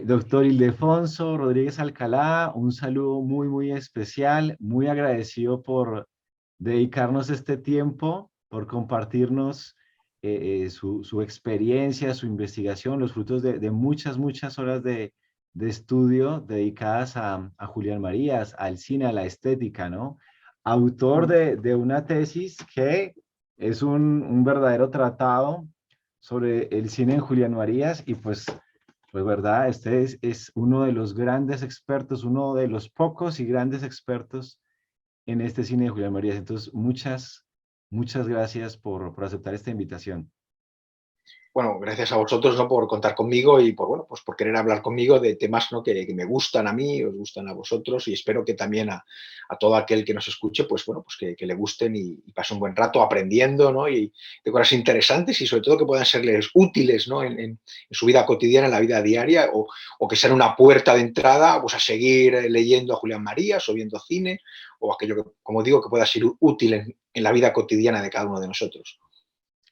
Doctor Ildefonso Rodríguez Alcalá, un saludo muy, muy especial, muy agradecido por dedicarnos este tiempo, por compartirnos su experiencia, su investigación, los frutos de muchas, muchas horas de estudio dedicadas a Julián Marías, al cine, a la estética, ¿no? Autor de una tesis que es un verdadero tratado sobre el cine de Julián Marías y pues verdad, este es uno de los grandes expertos, uno de los pocos y grandes expertos en este cine de Julián Marías. Entonces, muchas gracias por aceptar esta invitación. Bueno, gracias a vosotros, ¿no? Por contar conmigo y por, bueno, pues por querer hablar conmigo de temas, ¿no? que me gustan a mí, os gustan a vosotros y espero que también a todo aquel que nos escuche, pues bueno, pues que le gusten y pase un buen rato aprendiendo, ¿no? Y de cosas interesantes y sobre todo que puedan serles útiles, ¿no? En su vida cotidiana, en la vida diaria o que sean una puerta de entrada pues a seguir leyendo a Julián Marías o viendo cine o aquello que, como digo, que pueda ser útil en la vida cotidiana de cada uno de nosotros.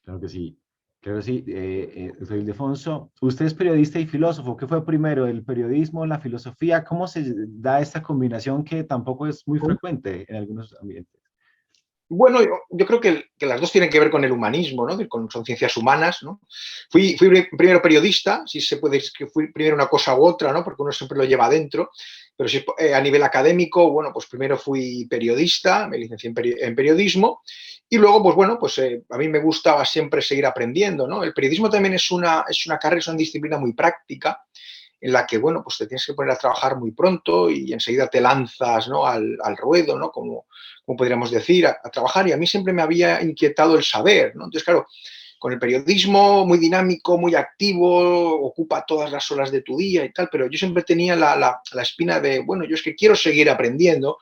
Claro que sí. Claro que sí. Soy Ildefonso. Usted es periodista y filósofo. ¿Qué fue primero, el periodismo, la filosofía? ¿Cómo se da esta combinación que tampoco es muy frecuente en algunos ambientes? Bueno, yo creo que las dos tienen que ver con el humanismo, ¿no? Son ciencias humanas, ¿no? Fui primero periodista, si se puede, es que fui primero una cosa u otra, ¿no? Porque uno siempre lo lleva adentro, pero si, a nivel académico, bueno, pues primero fui periodista, me licencié en periodismo y luego, pues bueno, pues a mí me gustaba siempre seguir aprendiendo, ¿no? El periodismo también es una carrera, es una disciplina muy práctica en la que, bueno, pues te tienes que poner a trabajar muy pronto y enseguida te lanzas, ¿no? al ruedo, ¿no? Como podríamos decir, a trabajar. Y a mí siempre me había inquietado el saber, ¿no? Entonces, claro, con el periodismo muy dinámico, muy activo, ocupa todas las horas de tu día y tal, pero yo siempre tenía la espina de, bueno, yo es que quiero seguir aprendiendo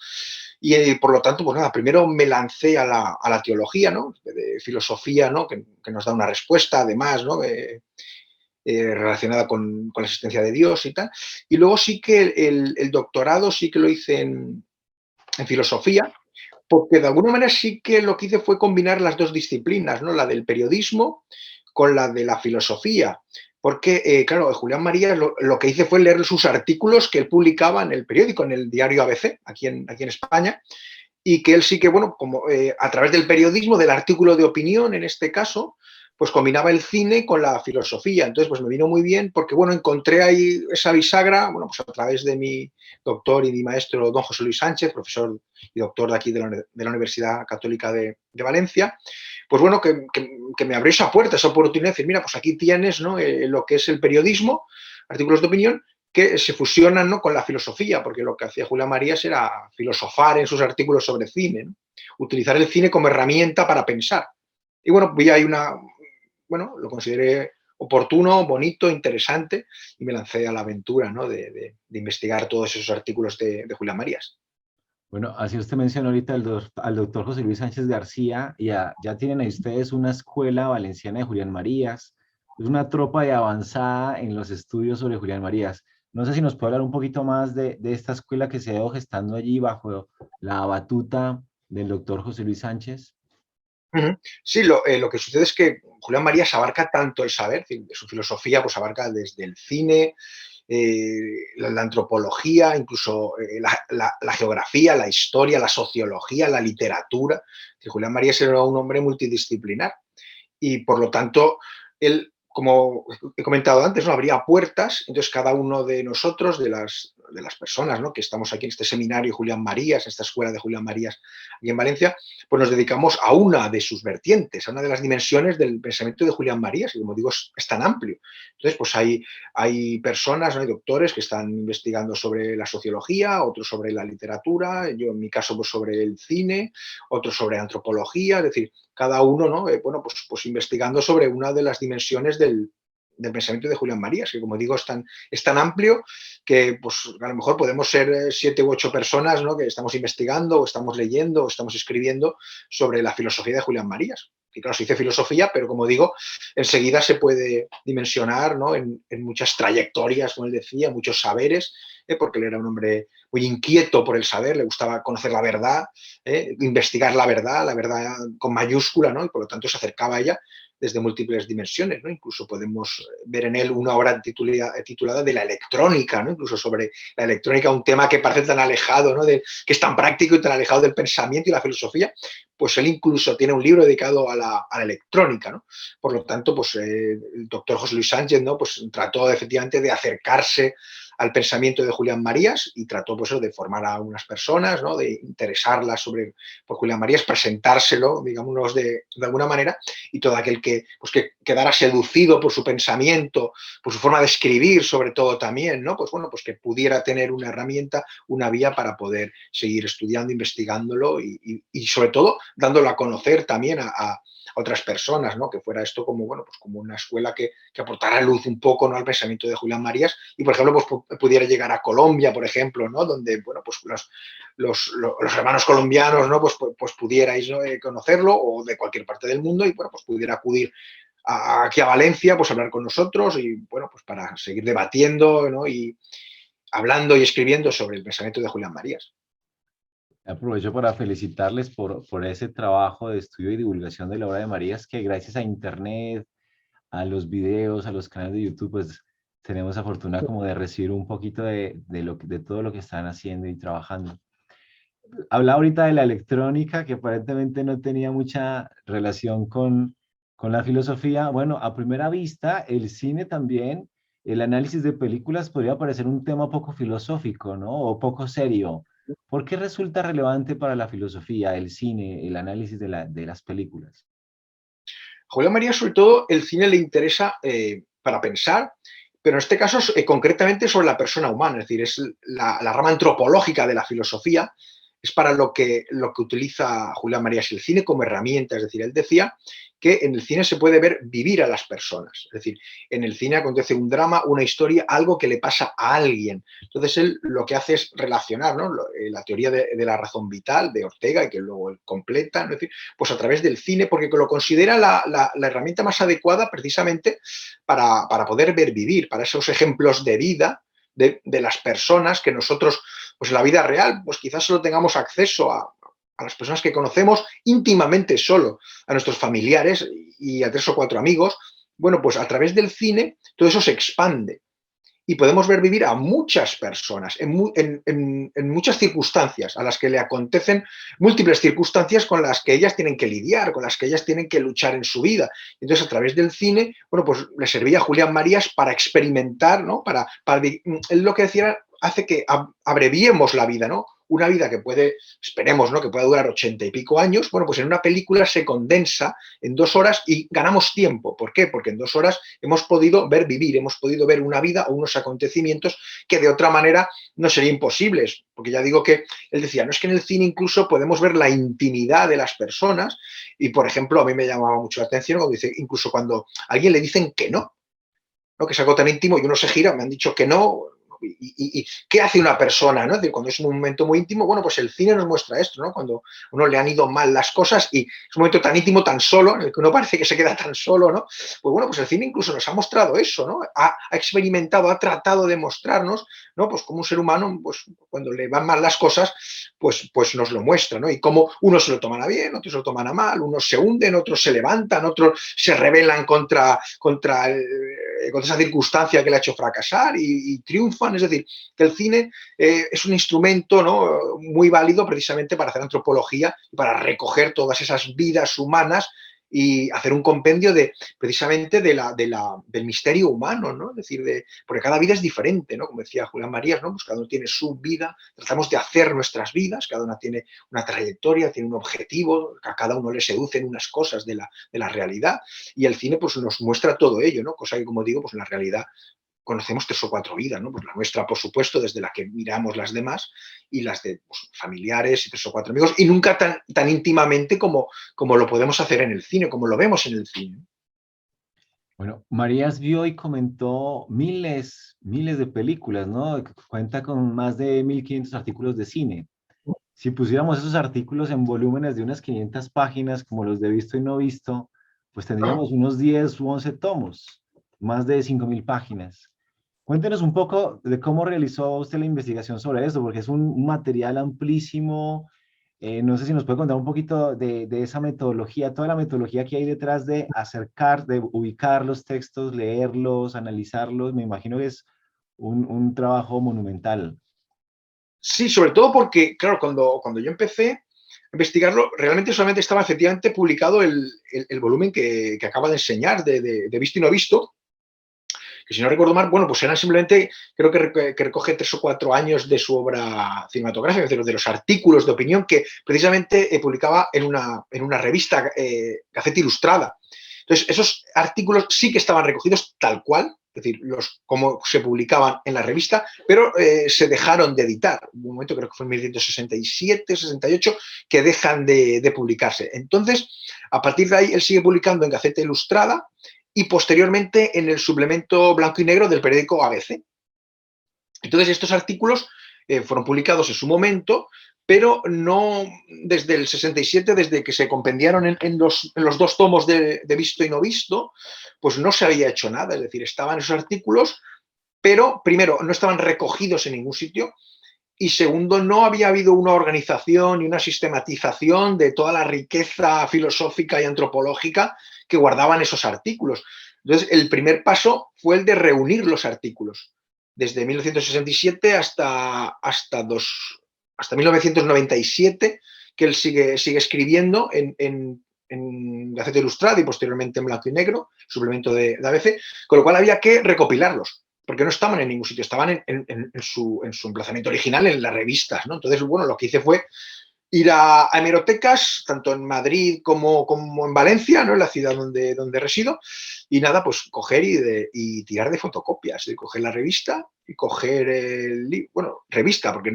y por lo tanto, pues nada, primero me lancé a la teología, ¿no? De filosofía, ¿no? Que nos da una respuesta, además, ¿no? Relacionada con la existencia de Dios y tal. Y luego sí que el doctorado sí que lo hice en filosofía, porque de alguna manera sí que lo que hice fue combinar las dos disciplinas, ¿no? La del periodismo con la de la filosofía. Porque, claro, Julián Marías lo que hice fue leer sus artículos que él publicaba en el periódico, en el diario ABC, aquí en España, y que él sí que, bueno, como a través del periodismo, del artículo de opinión en este caso, pues combinaba el cine con la filosofía. Entonces, pues me vino muy bien porque, bueno, encontré ahí esa bisagra, bueno, pues a través de mi doctor y mi maestro, don José Luis Sánchez, profesor y doctor de aquí de la Universidad Católica de Valencia, pues bueno, que me abrió esa puerta, esa oportunidad de decir, mira, pues aquí tienes, ¿no? Lo que es el periodismo, artículos de opinión, que se fusionan, ¿no? Con la filosofía, porque lo que hacía Julián Marías era filosofar en sus artículos sobre cine, ¿no? Utilizar el cine como herramienta para pensar. Y bueno, vi ahí bueno, lo consideré oportuno, bonito, interesante y me lancé a la aventura, ¿no? de investigar todos esos artículos de Julián Marías. Bueno, así usted mencionó ahorita al doctor José Luis Sánchez García, ya tienen ahí ustedes una escuela valenciana de Julián Marías, es una tropa de avanzada en los estudios sobre Julián Marías. No sé si nos puede hablar un poquito más de esta escuela que se ha ido gestando allí bajo la batuta del doctor José Luis Sánchez. Sí, lo que sucede es que Julián Marías abarca tanto el saber, su filosofía pues abarca desde el cine, la antropología, incluso la geografía, la historia, la sociología, la literatura. Julián Marías era un hombre multidisciplinar y por lo tanto él, como he comentado antes, ¿no? Abría puertas, entonces cada uno de nosotros, de las personas, ¿no? Que estamos aquí en este seminario Julián Marías, esta escuela de Julián Marías aquí en Valencia, pues nos dedicamos a una de sus vertientes, a una de las dimensiones del pensamiento de Julián Marías, y como digo, es tan amplio. Entonces, pues hay personas, ¿no? Hay doctores que están investigando sobre la sociología, otros sobre la literatura, yo en mi caso pues sobre el cine, otros sobre antropología, es decir, cada uno, ¿no? Bueno, pues investigando sobre una de las dimensiones del pensamiento de Julián Marías, que como digo es tan amplio que pues, a lo mejor podemos ser 7 u 8 personas, ¿no? Que estamos investigando o estamos leyendo o estamos escribiendo sobre la filosofía de Julián Marías. Y claro, se dice filosofía, pero como digo, enseguida se puede dimensionar, ¿no? en muchas trayectorias, como él decía, muchos saberes, porque él era un hombre muy inquieto por el saber, le gustaba conocer la verdad, investigar la verdad con mayúscula, ¿no? Y por lo tanto se acercaba a ella desde múltiples dimensiones, ¿no? Incluso podemos ver en él una obra titulada de la electrónica, ¿no? Incluso sobre la electrónica, un tema que parece tan alejado, ¿no? Que es tan práctico y tan alejado del pensamiento y la filosofía, pues él incluso tiene un libro dedicado a la electrónica, ¿no? Por lo tanto, pues el doctor José Luis Sánchez, ¿no? Pues trató efectivamente de acercarse al pensamiento de Julián Marías y trató pues, de formar a unas personas, ¿no? De interesarlas por Julián Marías, presentárselo, digamos, de alguna manera, y todo aquel pues, que quedara seducido por su pensamiento, por su forma de escribir, sobre todo también, ¿no? Pues bueno, pues que pudiera tener una herramienta, una vía para poder seguir estudiando, investigándolo y sobre todo dándolo a conocer también a otras personas, ¿no? Que fuera esto como, bueno, pues como una escuela que aportara luz un poco, ¿no? Al pensamiento de Julián Marías y, por ejemplo, pues pudiera llegar a Colombia, por ejemplo, ¿no? Donde, bueno, pues los hermanos colombianos, ¿no? Pues pudierais, ¿no? Conocerlo o de cualquier parte del mundo y, bueno, pues pudiera acudir aquí a Valencia, pues hablar con nosotros y, bueno, pues para seguir debatiendo, ¿no? Y hablando y escribiendo sobre el pensamiento de Julián Marías. Aprovecho para felicitarles por ese trabajo de estudio y divulgación de la obra de Marías, que gracias a Internet, a los videos, a los canales de YouTube, pues tenemos la fortuna como de recibir un poquito de todo lo que están haciendo y trabajando. Hablaba ahorita de la electrónica, que aparentemente no tenía mucha relación con la filosofía. Bueno, a primera vista, el cine también, el análisis de películas podría parecer un tema poco filosófico, ¿no? O poco serio. ¿Por qué resulta relevante para la filosofía, el cine, el análisis de las películas? A Julián Marías, sobre todo, el cine le interesa para pensar, pero en este caso concretamente sobre la persona humana, es decir, es la rama antropológica de la filosofía, es para lo que utiliza Julián Marías el cine como herramienta. Es decir, él decía que en el cine se puede ver vivir a las personas. Es decir, en el cine acontece un drama, una historia, algo que le pasa a alguien. Entonces él lo que hace es relacionar, ¿no? La teoría de la razón vital de Ortega y que luego él completa, ¿no? Es decir, pues a través del cine, porque lo considera la herramienta más adecuada precisamente para poder ver vivir, para esos ejemplos de vida de las personas que nosotros, pues en la vida real, pues quizás solo tengamos acceso a las personas que conocemos íntimamente solo, a nuestros familiares y a 3 o 4 amigos. Bueno, pues a través del cine todo eso se expande y podemos ver vivir a muchas personas en muchas circunstancias a las que le acontecen múltiples circunstancias con las que ellas tienen que lidiar, con las que ellas tienen que luchar en su vida. Entonces, a través del cine, bueno, pues le servía a Julián Marías para experimentar, ¿no? Él lo que decía hace que abreviemos la vida, ¿no? Una vida que esperemos, ¿no? Que pueda durar 80 y pico años, bueno, pues en una película se condensa en 2 horas y ganamos tiempo. ¿Por qué? Porque en 2 horas hemos podido ver vivir, hemos podido ver una vida o unos acontecimientos que de otra manera no serían posibles. Porque ya digo que él decía, no es que en el cine incluso podemos ver la intimidad de las personas y, por ejemplo, a mí me llamaba mucho la atención cuando dice, incluso cuando a alguien le dicen que no, ¿no? Que es algo tan íntimo y uno se gira, me han dicho que no. ¿Y qué hace una persona? ¿No? Es decir, cuando es un momento muy íntimo, bueno, pues el cine nos muestra esto, ¿no? Cuando a uno le han ido mal las cosas y es un momento tan íntimo, tan solo, en el que uno parece que se queda tan solo, ¿no? Pues bueno, pues el cine incluso nos ha mostrado eso, ¿no? Ha experimentado, ha tratado de mostrarnos, ¿no? Pues como un ser humano, pues cuando le van mal las cosas, pues nos lo muestra, ¿no? Y cómo unos se lo toman a bien, otros se lo toman a mal, unos se hunden, otros se levantan, otros se rebelan contra esa circunstancia que le ha hecho fracasar y triunfan. Es decir, que el cine es un instrumento, ¿no? Muy válido precisamente para hacer antropología y para recoger todas esas vidas humanas y hacer un compendio precisamente del misterio humano, ¿no? Es decir, porque cada vida es diferente, ¿no? Como decía Julián Marías, ¿no? Pues cada uno tiene su vida, tratamos de hacer nuestras vidas, cada una tiene una trayectoria, tiene un objetivo, a cada uno le seducen unas cosas de la realidad y el cine pues nos muestra todo ello, ¿no? Cosa que, como digo, pues en la realidad conocemos 3 o 4 vidas, ¿no? Pues la nuestra, por supuesto, desde la que miramos las demás y las de pues, familiares y 3 o 4 amigos, y nunca tan íntimamente como lo podemos hacer en el cine, como lo vemos en el cine. Bueno, Marías vio y comentó miles de películas, ¿no? Cuenta con más de 1500 artículos de cine. Si pusiéramos esos artículos en volúmenes de unas 500 páginas, como los de visto y no visto, pues tendríamos unos 10 u 11 tomos, más de 5000 páginas. Cuéntenos un poco de cómo realizó usted la investigación sobre eso, porque es un material amplísimo, No sé si nos puede contar un poquito de esa metodología, toda la metodología que hay detrás de acercar, de ubicar los textos, leerlos, analizarlos. Me imagino que es un trabajo monumental. Sí, sobre todo porque, claro, cuando yo empecé a investigarlo, realmente solamente estaba efectivamente publicado el volumen que acaba de enseñar, de Visto y No Visto, que si no recuerdo mal, bueno, pues eran simplemente, creo que recoge 3 o 4 años de su obra cinematográfica, de los artículos de opinión que precisamente publicaba en una revista, Gaceta Ilustrada. Entonces, esos artículos sí que estaban recogidos tal cual, es decir, como se publicaban en la revista, pero se dejaron de editar. Hubo un momento, creo que fue en 1967, 68, que dejan de publicarse. Entonces, a partir de ahí, él sigue publicando en Gaceta Ilustrada y posteriormente en el suplemento blanco y negro del periódico ABC. Entonces, estos artículos fueron publicados en su momento, pero no desde el 67, desde que se compendiaron en los 2 tomos de Visto y No Visto, pues no se había hecho nada. Es decir, estaban esos artículos, pero primero, no estaban recogidos en ningún sitio, y segundo, no había habido una organización y una sistematización de toda la riqueza filosófica y antropológica que guardaban esos artículos. Entonces, el primer paso fue el de reunir los artículos, desde 1967 hasta 1997, que él sigue escribiendo en Gaceta Ilustrada y posteriormente en blanco y negro, suplemento de ABC, con lo cual había que recopilarlos, porque no estaban en ningún sitio, estaban en su emplazamiento original en las revistas, ¿no? Entonces, bueno, lo que hice fue ir a hemerotecas, tanto en Madrid como en Valencia, ¿no? En la ciudad donde resido, y nada, pues coger y tirar de fotocopias, de coger la revista y coger revista, porque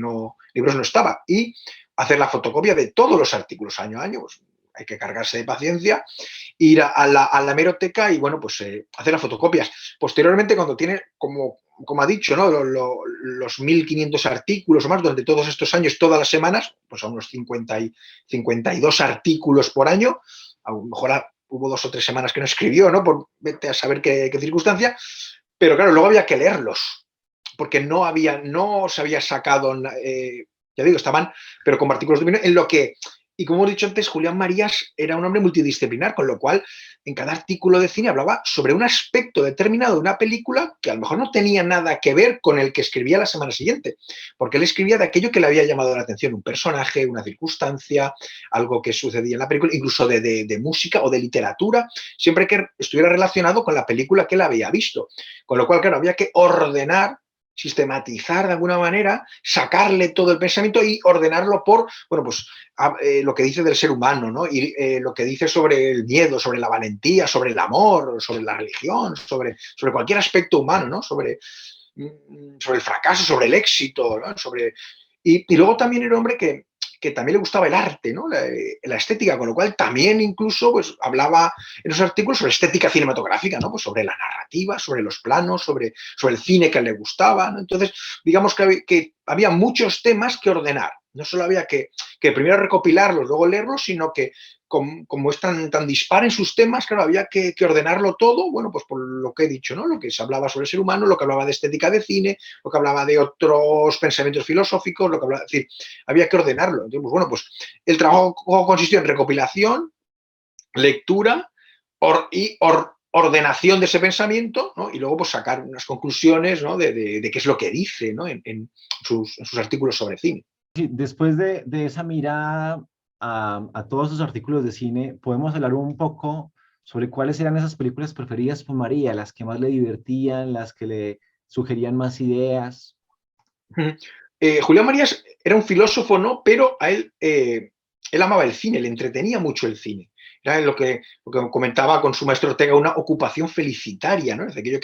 libros no estaba, y hacer la fotocopia de todos los artículos año a año. Pues hay que cargarse de paciencia, ir a la hemeroteca y, bueno, pues hacer las fotocopias. Posteriormente, cuando tiene, como ha dicho, ¿no? Los 1.500 artículos o más durante todos estos años, todas las semanas, pues a unos 52 artículos por año. A lo mejor hubo 2 o 3 semanas que no escribió, ¿no? Por vete a saber qué circunstancia, pero claro, luego había que leerlos, porque no se había sacado, ya digo, estaban, pero como artículos de opinión, en lo que, y como hemos dicho antes, Julián Marías era un hombre multidisciplinar, con lo cual en cada artículo de cine hablaba sobre un aspecto determinado de una película que a lo mejor no tenía nada que ver con el que escribía la semana siguiente, porque él escribía de aquello que le había llamado la atención, un personaje, una circunstancia, algo que sucedía en la película, incluso de música o de literatura, siempre que estuviera relacionado con la película que él había visto. Con lo cual, claro, había que ordenar, sistematizar de alguna manera, sacarle todo el pensamiento y ordenarlo por, bueno, pues lo que dice del ser humano, ¿no? Y lo que dice sobre el miedo, sobre la valentía, sobre el amor, sobre la religión, sobre cualquier aspecto humano, ¿no? Sobre el fracaso, sobre el éxito, ¿no? Y luego también era un hombre que también le gustaba el arte, ¿no? La estética, con lo cual también incluso pues, hablaba en esos artículos sobre estética cinematográfica, ¿no? Pues sobre la narrativa, sobre los planos, sobre el cine que le gustaba, ¿no? Entonces, digamos que había muchos temas que ordenar. No solo había que primero recopilarlos, luego leerlos, sino que como es tan dispar en sus temas, claro, había que ordenarlo todo, bueno, pues por lo que he dicho, ¿no? Lo que se hablaba sobre el ser humano, lo que hablaba de estética de cine, lo que hablaba de otros pensamientos filosóficos, lo que hablaba, es decir, había que ordenarlo. Entonces, pues, bueno, pues el trabajo consistió en recopilación, lectura ordenación de ese pensamiento, ¿no? Y luego pues sacar unas conclusiones, ¿no? de qué es lo que dice, ¿no? en sus artículos sobre cine. Sí, después de esa mirada a todos esos artículos de cine, podemos hablar un poco sobre cuáles eran esas películas preferidas por María, las que más le divertían, las que le sugerían más ideas. Julián Marías era un filósofo, ¿no? Pero a él amaba el cine, le entretenía mucho el cine. Era lo que comentaba con su maestro Ortega, una ocupación felicitaria, ¿no? Es aquello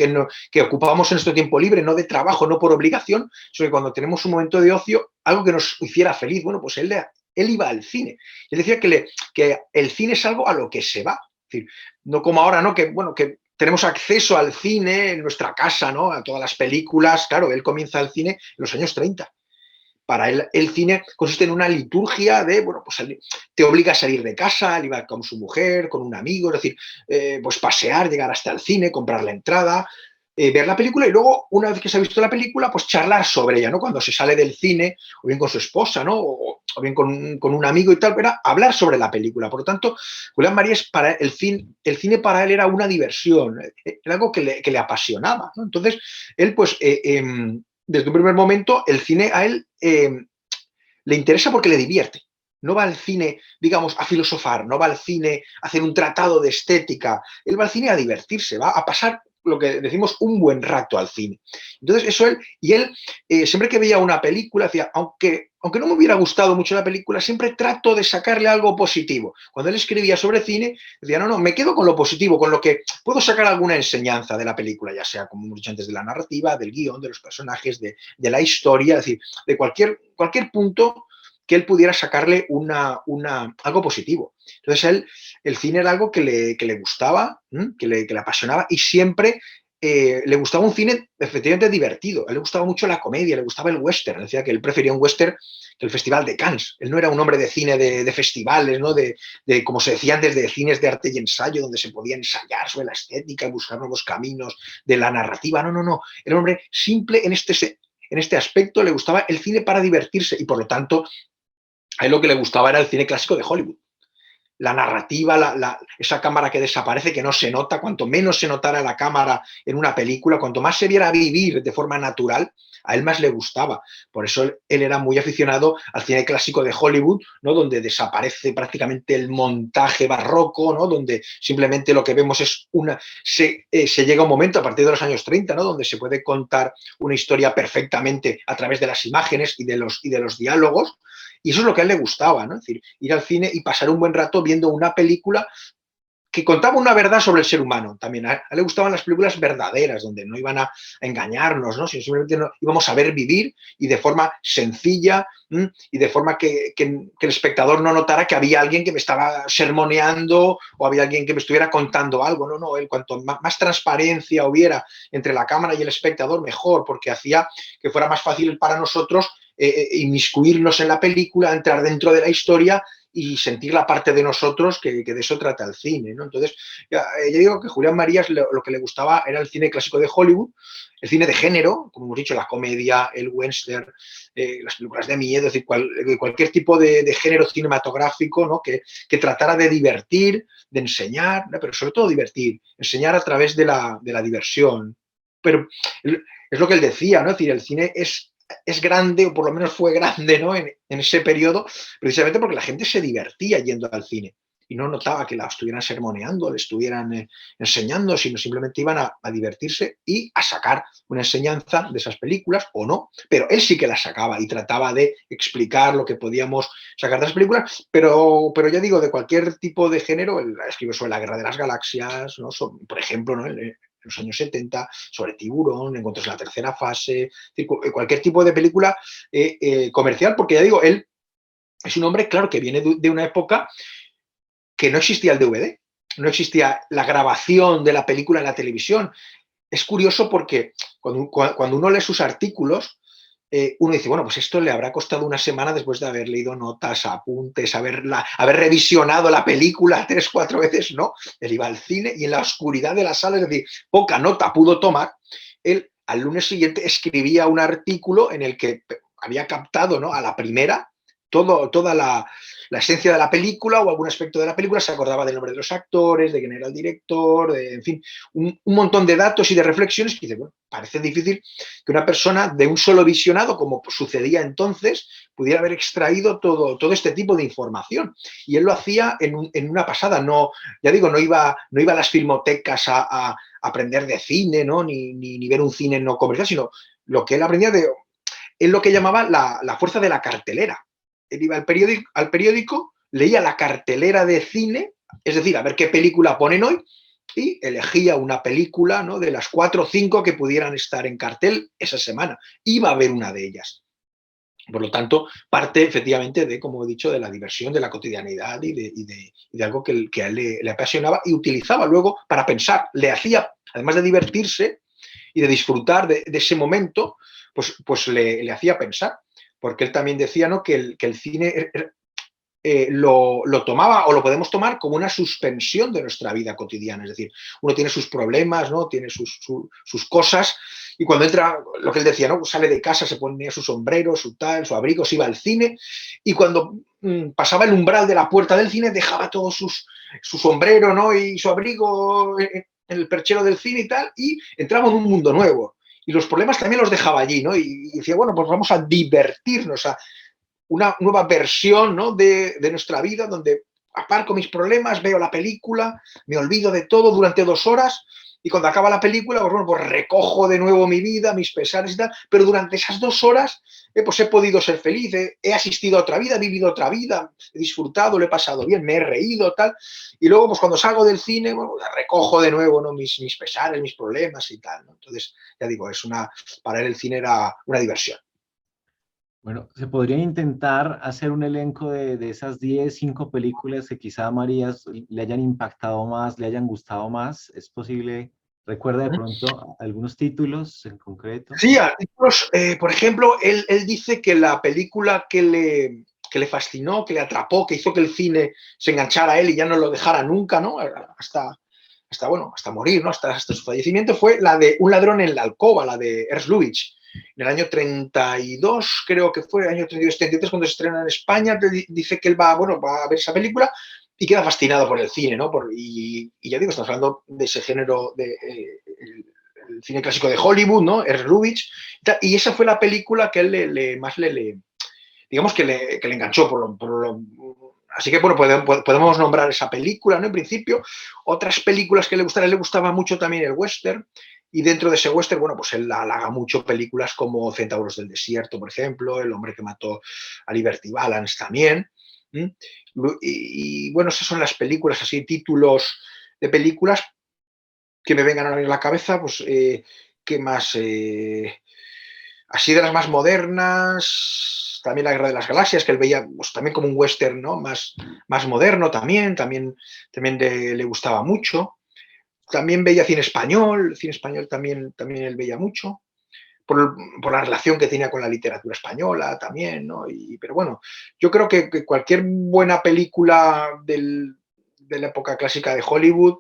que ocupábamos en nuestro tiempo libre, no de trabajo, no por obligación, sino que cuando tenemos un momento de ocio, algo que nos hiciera feliz. Bueno, pues él iba al cine. Él decía que el cine es algo a lo que se va. Es decir, no como ahora, ¿no? Que tenemos acceso al cine en nuestra casa, ¿no? A todas las películas. Claro, él comienza el cine en los años 30. Para él, el cine consiste en una liturgia de, bueno, pues te obliga a salir de casa, él iba con su mujer, con un amigo, es decir, pues pasear, llegar hasta el cine, comprar la entrada. ver la película y luego, una vez que se ha visto la película, pues charlar sobre ella, ¿no? Cuando se sale del cine, o bien con su esposa, ¿no? O bien con un amigo y tal, era hablar sobre la película. Por lo tanto, Julián Marías, para el cine para él era una diversión, era algo que le apasionaba, ¿no? Entonces, él, pues, desde un primer momento, el cine a él le interesa porque le divierte. No va al cine, digamos, a filosofar, no va al cine a hacer un tratado de estética, él va al cine a divertirse, va a pasar lo que decimos un buen rato al cine. Entonces, eso él, y él, siempre que veía una película, decía, aunque no me hubiera gustado mucho la película, siempre trato de sacarle algo positivo. Cuando él escribía sobre cine, decía, no, me quedo con lo positivo, con lo que puedo sacar alguna enseñanza de la película, ya sea, como hemos dicho antes, de la narrativa, del guión, de los personajes, de la historia, es decir, de cualquier punto que él pudiera sacarle algo positivo. Entonces, el cine era algo que le gustaba, que le apasionaba y siempre le gustaba un cine efectivamente divertido. A él le gustaba mucho la comedia, le gustaba el western. Decía que él prefería un western que el Festival de Cannes. Él no era un hombre de cine de festivales, ¿no? Como se decía antes, de cines de arte y ensayo, donde se podía ensayar sobre la estética, buscar nuevos caminos de la narrativa. No, no, no. Era un hombre simple en este aspecto, le gustaba el cine para divertirse y, por lo tanto, a él lo que le gustaba era el cine clásico de Hollywood. La narrativa, esa cámara que desaparece, que no se nota, cuanto menos se notara la cámara en una película, cuanto más se viera vivir de forma natural, a él más le gustaba. Por eso él era muy aficionado al cine clásico de Hollywood, ¿no? Donde desaparece prácticamente el montaje barroco, ¿no? Donde simplemente lo que vemos es se llega a un momento a partir de los años 30, ¿no? Donde se puede contar una historia perfectamente a través de las imágenes y de los diálogos. Y eso es lo que a él le gustaba, ¿no? Es decir, ir al cine y pasar un buen rato viendo una película que contaba una verdad sobre el ser humano también. A él le gustaban las películas verdaderas, donde no iban a engañarnos, ¿no? Sino simplemente íbamos a ver vivir y de forma sencilla y de forma que el espectador no notara que había alguien que me estaba sermoneando o había alguien que me estuviera contando algo. No, no, él cuanto más transparencia hubiera entre la cámara y el espectador, mejor, porque hacía que fuera más fácil para nosotros inmiscuirnos en la película, entrar dentro de la historia y sentir la parte de nosotros que de eso trata el cine, ¿no? Entonces, ya digo que Julián Marías lo que le gustaba era el cine clásico de Hollywood, el cine de género, como hemos dicho, la comedia, el western, las películas de miedo, es decir, cualquier tipo de género cinematográfico, ¿no? Que tratara de divertir, de enseñar, ¿no? Pero sobre todo divertir, enseñar a través de la diversión. Pero es lo que él decía, ¿no? Es decir, el cine es grande, o por lo menos fue grande, ¿no? En ese periodo, precisamente porque la gente se divertía yendo al cine y no notaba que la estuvieran sermoneando, le estuvieran enseñando, sino simplemente iban a divertirse y a sacar una enseñanza de esas películas, o no, pero él sí que la sacaba y trataba de explicar lo que podíamos sacar de las películas, pero ya digo, de cualquier tipo de género, él escribió sobre la Guerra de las Galaxias, ¿no? Por ejemplo, ¿no? En los años 70, sobre Tiburón, Encuentros en la tercera fase, cualquier tipo de película comercial, porque ya digo, él es un hombre, claro, que viene de una época que no existía el DVD, no existía la grabación de la película en la televisión. Es curioso porque cuando uno lee sus artículos, uno dice, bueno, pues esto le habrá costado una semana después de haber leído notas, apuntes, haber revisionado la película 3, 4 veces, ¿no? Él iba al cine y en la oscuridad de la sala, es decir, poca nota pudo tomar, él al lunes siguiente escribía un artículo en el que había captado, ¿no? A la primera toda la esencia de la película o algún aspecto de la película, se acordaba del nombre de los actores, de quién era el director, en fin, un montón de datos y de reflexiones que dice, bueno, parece difícil que una persona de un solo visionado, como sucedía entonces, pudiera haber extraído todo este tipo de información. Y él lo hacía en una pasada, no, ya digo, no iba a las filmotecas a aprender de cine, ¿no? Ni ver un cine no comercial, sino lo que él aprendía él lo que llamaba la fuerza de la cartelera. Él iba al periódico, leía la cartelera de cine, es decir, a ver qué película ponen hoy, y elegía una película, ¿no? De las 4 o 5 que pudieran estar en cartel esa semana. Iba a ver una de ellas. Por lo tanto, parte efectivamente de, como he dicho, de la diversión, de la cotidianidad y de algo que a él le apasionaba y utilizaba luego para pensar. Le hacía, además de divertirse y de disfrutar de ese momento, pues le hacía pensar. Porque él también decía, ¿no? Que el cine lo tomaba o lo podemos tomar como una suspensión de nuestra vida cotidiana. Es decir, uno tiene sus problemas, ¿no? Tiene sus cosas, y cuando entra, lo que él decía, ¿no? Sale de casa, se ponía su sombrero, su tal, su abrigo, se iba al cine, y cuando pasaba el umbral de la puerta del cine, dejaba todo su sombrero, ¿no? Y su abrigo en el perchero del cine y tal, y entraba en un mundo nuevo. Y los problemas también los dejaba allí, ¿no? Y decía, bueno, pues vamos a divertirnos, a una nueva versión, ¿no? de nuestra vida, donde aparco mis problemas, veo la película, me olvido de todo durante 2 horas, y cuando acaba la película, pues, bueno, pues recojo de nuevo mi vida, mis pesares y tal, pero durante esas 2 horas pues he podido ser feliz, he asistido a otra vida, he vivido otra vida, he disfrutado, lo he pasado bien, me he reído, tal, y luego pues cuando salgo del cine, bueno, recojo de nuevo, ¿no? mis pesares, mis problemas y tal, ¿no? Entonces, ya digo, para él el cine era una diversión. Bueno, se podría intentar hacer un elenco de esas 10 5 películas que quizá a Marías le hayan impactado más, le hayan gustado más. ¿Es posible? ¿Recuerda de pronto algunos títulos en concreto? Sí, artículos, por ejemplo, él dice que la película que le fascinó, que le atrapó, que hizo que el cine se enganchara a él y ya no lo dejara nunca, ¿no? Bueno, hasta morir, ¿no? Hasta su fallecimiento, fue la de Un ladrón en la alcoba, la de Ernst Lubitsch. En el año 32, creo que fue, el año 32, 33, cuando se estrena en España, dice que él va a ver esa película y queda fascinado por el cine, ¿no? Y ya digo, estamos hablando de ese género el cine clásico de Hollywood, ¿no? Ernst Lubitsch, y esa fue la película que él más digamos que le enganchó así que bueno, podemos nombrar esa película, ¿no? En principio, otras películas que le gustaban, le gustaba mucho también el western, y dentro de ese western, bueno, pues él halaga mucho películas como Centauros del Desierto, por ejemplo, El hombre que mató a Liberty Balance también. Bueno, esas son las películas, así, títulos de películas que me vengan a la cabeza, pues, ¿qué más? Así de las más modernas, también La Guerra de las Galaxias, que él veía pues, también como un western, ¿no? Más moderno también le gustaba mucho. También veía cine español también él veía mucho, por la relación que tenía con la literatura española también, ¿no? Pero bueno, yo creo que cualquier buena película de la época clásica de Hollywood,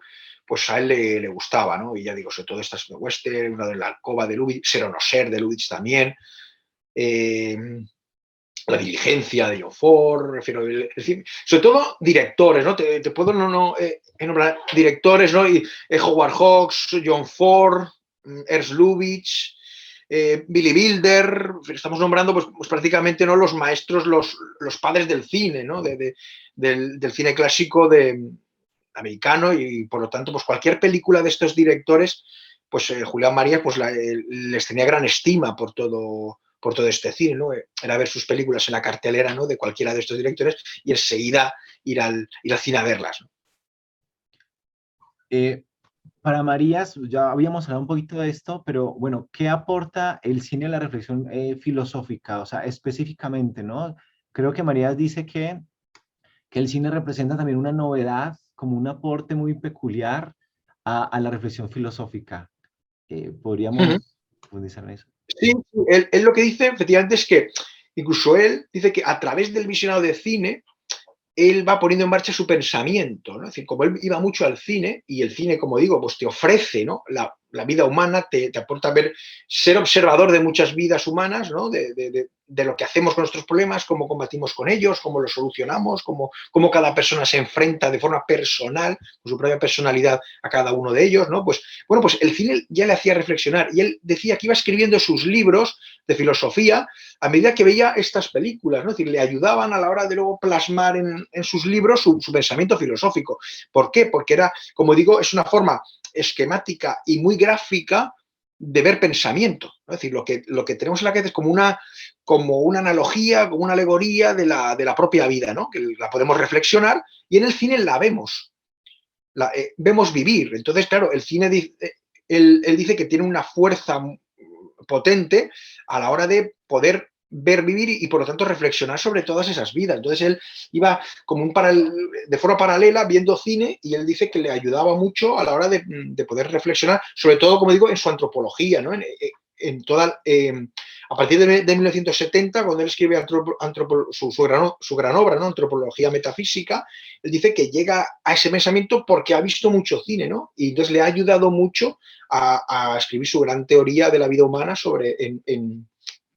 pues a él le gustaba, ¿no? Y ya digo, sobre todo estas de western, una de la alcoba de Lubitsch, Ser o no ser de Lubitsch también, eh, La diligencia de John Ford, refiero, sobre todo directores, ¿no? Te puedo nombrar directores, ¿no? Howard Hawks, John Ford, Ernst Lubitsch, Billy Wilder, estamos nombrando pues prácticamente, ¿no? Los maestros, los padres del cine, ¿no? Del cine clásico americano, y por lo tanto, pues cualquier película de estos directores, pues Julián María pues les tenía gran estima por todo este cine, ¿no? Era ver sus películas en la cartelera, ¿no? De cualquiera de estos directores y enseguida ir al cine a verlas, ¿no? Para Marías, ya habíamos hablado un poquito de esto, pero bueno, ¿qué aporta el cine a la reflexión filosófica? O sea, específicamente, ¿no? Creo que Marías dice que el cine representa también una novedad, como un aporte muy peculiar a la reflexión filosófica. Uh -huh. ¿Podríamos profundizar en eso? Sí, él lo que dice efectivamente es que incluso él dice que a través del visionado de cine él va poniendo en marcha su pensamiento, ¿no? Es decir, como él iba mucho al cine, y el cine, como digo, pues te ofrece, ¿no? La vida humana, te aporta a ser observador de muchas vidas humanas, ¿no? De lo que hacemos con nuestros problemas, cómo combatimos con ellos, cómo los solucionamos, cómo cada persona se enfrenta de forma personal, con su propia personalidad, a cada uno de ellos, ¿no? Pues, bueno, pues el cine ya le hacía reflexionar, y él decía que iba escribiendo sus libros de filosofía a medida que veía estas películas, ¿no? Es decir, le ayudaban a la hora de luego plasmar en sus libros su pensamiento filosófico. ¿Por qué? Porque era, como digo, es una forma esquemática y muy gráfica de ver pensamiento, ¿no? Es decir, lo que tenemos en la cabeza es como una analogía, como una alegoría de la propia vida, ¿no? Que la podemos reflexionar, y en el cine la vemos, vemos vivir. Entonces, claro, el cine, él dice que tiene una fuerza potente a la hora de poder ver vivir y por lo tanto reflexionar sobre todas esas vidas. Entonces él iba como de forma paralela viendo cine, y él dice que le ayudaba mucho a la hora de poder reflexionar, sobre todo, como digo, en su antropología, ¿no? a partir de 1970, cuando él escribe su gran obra, ¿no? Antropología metafísica, él dice que llega a ese pensamiento porque ha visto mucho cine, ¿no? Y entonces le ha ayudado mucho a escribir su gran teoría de la vida humana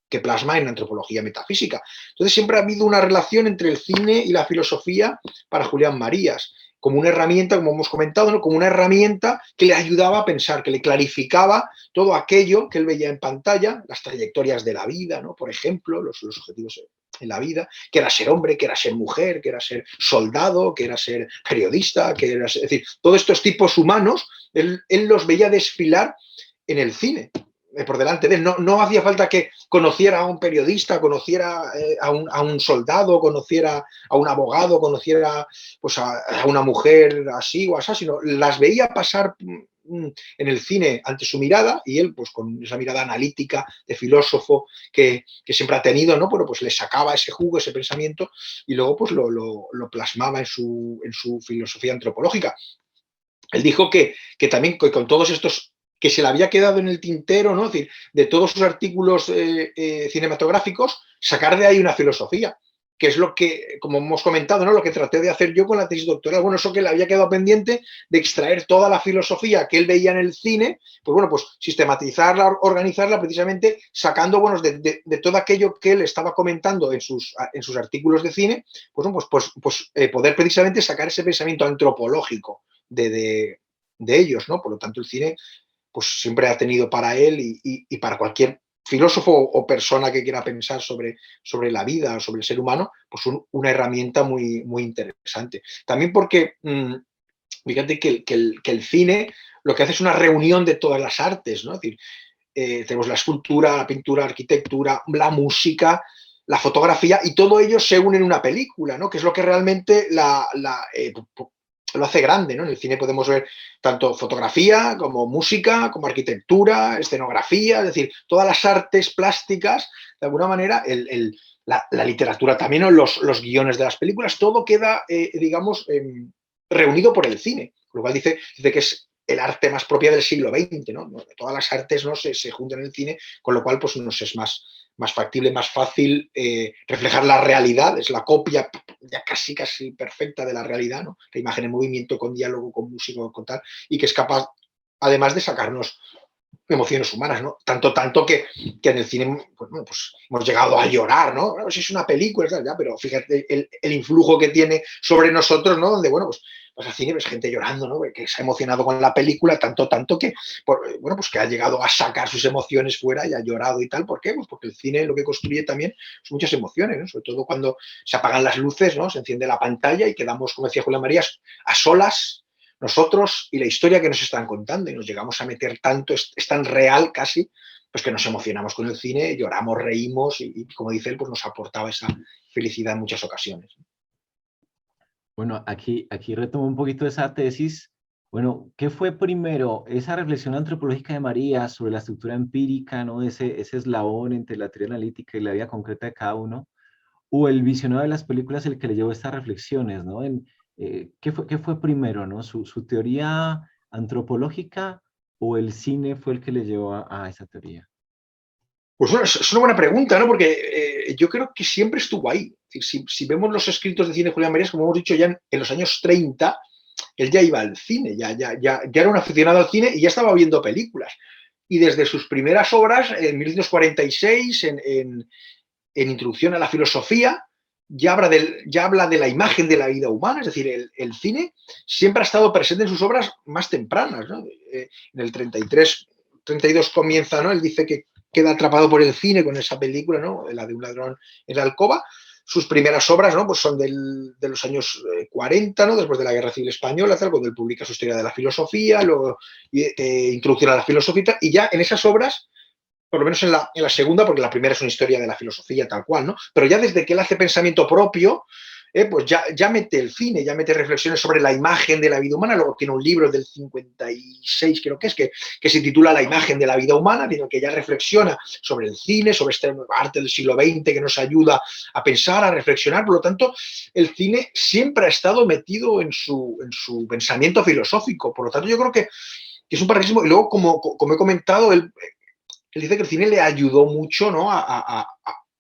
que plasma en antropología metafísica. Entonces siempre ha habido una relación entre el cine y la filosofía para Julián Marías, como una herramienta, como hemos comentado, ¿no? Como una herramienta que le ayudaba a pensar, que le clarificaba todo aquello que él veía en pantalla, las trayectorias de la vida, ¿no? Por ejemplo, los objetivos en la vida, que era ser hombre, que era ser mujer, que era ser soldado, que era ser periodista, es decir, todos estos tipos humanos, él los veía desfilar en el cine por delante de él. No hacía falta que conociera a un periodista, conociera a un soldado, conociera a un abogado, conociera pues, a una mujer así o así, sino las veía pasar en el cine ante su mirada y él, pues con esa mirada analítica de filósofo que siempre ha tenido, ¿no? Pero pues le sacaba ese jugo, ese pensamiento y luego pues lo plasmaba en su filosofía antropológica. Él dijo que también con todos estos que se le había quedado en el tintero, ¿no? Es decir, de todos sus artículos cinematográficos, sacar de ahí una filosofía, que es lo que, como hemos comentado, ¿no? Lo que traté de hacer yo con la tesis doctoral. Bueno, eso que le había quedado pendiente de extraer toda la filosofía que él veía en el cine, pues bueno, pues sistematizarla, organizarla, precisamente sacando, bueno, de todo aquello que él estaba comentando en sus artículos de cine, pues, bueno, poder precisamente sacar ese pensamiento antropológico de ellos, ¿no? Por lo tanto, el cine pues siempre ha tenido para él y para cualquier filósofo o persona que quiera pensar sobre la vida o sobre el ser humano, pues una herramienta muy, muy interesante. También porque, fíjate que el cine lo que hace es una reunión de todas las artes, ¿no? Es decir, tenemos la escultura, la pintura, la arquitectura, la música, la fotografía, y todo ello se une en una película, ¿no? Que es lo que realmente lo hace grande, ¿no? En el cine podemos ver tanto fotografía como música, como arquitectura, escenografía, es decir, todas las artes plásticas, de alguna manera, la literatura también, o los guiones de las películas, todo queda, digamos, reunido por el cine, lo cual dice que es el arte más propia del siglo XX, ¿no? Todas las artes, ¿no? se juntan en el cine, con lo cual pues nos es más factible, más fácil reflejar la realidad, es la copia ya casi perfecta de la realidad, ¿no? La imagen en movimiento, con diálogo, con música, con tal, y que es capaz, además de sacarnos emociones humanas, ¿no? Tanto que en el cine pues hemos llegado a llorar, ¿no? Bueno, si es una película, ya, pero fíjate el influjo que tiene sobre nosotros, ¿no? Donde, bueno, pues al cine ves gente llorando, ¿no? Que se ha emocionado con la película, tanto que, bueno, pues que ha llegado a sacar sus emociones fuera y ha llorado y tal. ¿Por qué? Pues porque el cine lo que construye también son muchas emociones, ¿no? Sobre todo cuando se apagan las luces, ¿no? Se enciende la pantalla y quedamos, como decía Julián Marías, a solas, nosotros y la historia que nos están contando, y nos llegamos a meter tanto, es tan real casi, pues que nos emocionamos con el cine, lloramos, reímos y como dice él, pues nos aportaba esa felicidad en muchas ocasiones. Bueno, aquí retomo un poquito esa tesis. Bueno, ¿qué fue primero? Esa reflexión antropológica de María sobre la estructura empírica, ¿no? Ese eslabón entre la teoría analítica y la vida concreta de cada uno, o el visionado de las películas el que le llevó estas reflexiones, ¿no? ¿Qué fue primero, ¿no? ¿Su teoría antropológica o el cine fue el que le llevó a esa teoría? Pues bueno, es una buena pregunta, ¿no? Porque yo creo que siempre estuvo ahí. Si vemos los escritos de cine de Julián Marías, como hemos dicho, ya en los años 30, él ya iba al cine, ya era un aficionado al cine y ya estaba viendo películas. Y desde sus primeras obras, en 1946, en Introducción a la Filosofía, ya habla de la imagen de la vida humana, es decir, el cine siempre ha estado presente en sus obras más tempranas, ¿no? En el 33, 32 comienza, ¿no? Él dice que queda atrapado por el cine con esa película, ¿no? La de un ladrón en la alcoba. Sus primeras obras, ¿no? Pues son de los años 40, ¿no? Después de la Guerra Civil Española, tal, cuando él publica su historia de la filosofía, luego Introducción a la Filosofía, y ya en esas obras, por lo menos en la segunda, porque la primera es una historia de la filosofía tal cual, ¿no? Pero ya desde que él hace pensamiento propio, pues ya mete el cine, ya mete reflexiones sobre la imagen de la vida humana. Luego tiene un libro del 56, creo que es, que se titula La imagen de la vida humana, en el que ya reflexiona sobre el cine, sobre este arte del siglo XX que nos ayuda a pensar, a reflexionar. Por lo tanto, el cine siempre ha estado metido en su pensamiento filosófico. Por lo tanto, yo creo que es un paralelismo. Y luego, como he comentado, él él dice que el cine le ayudó mucho, ¿no? A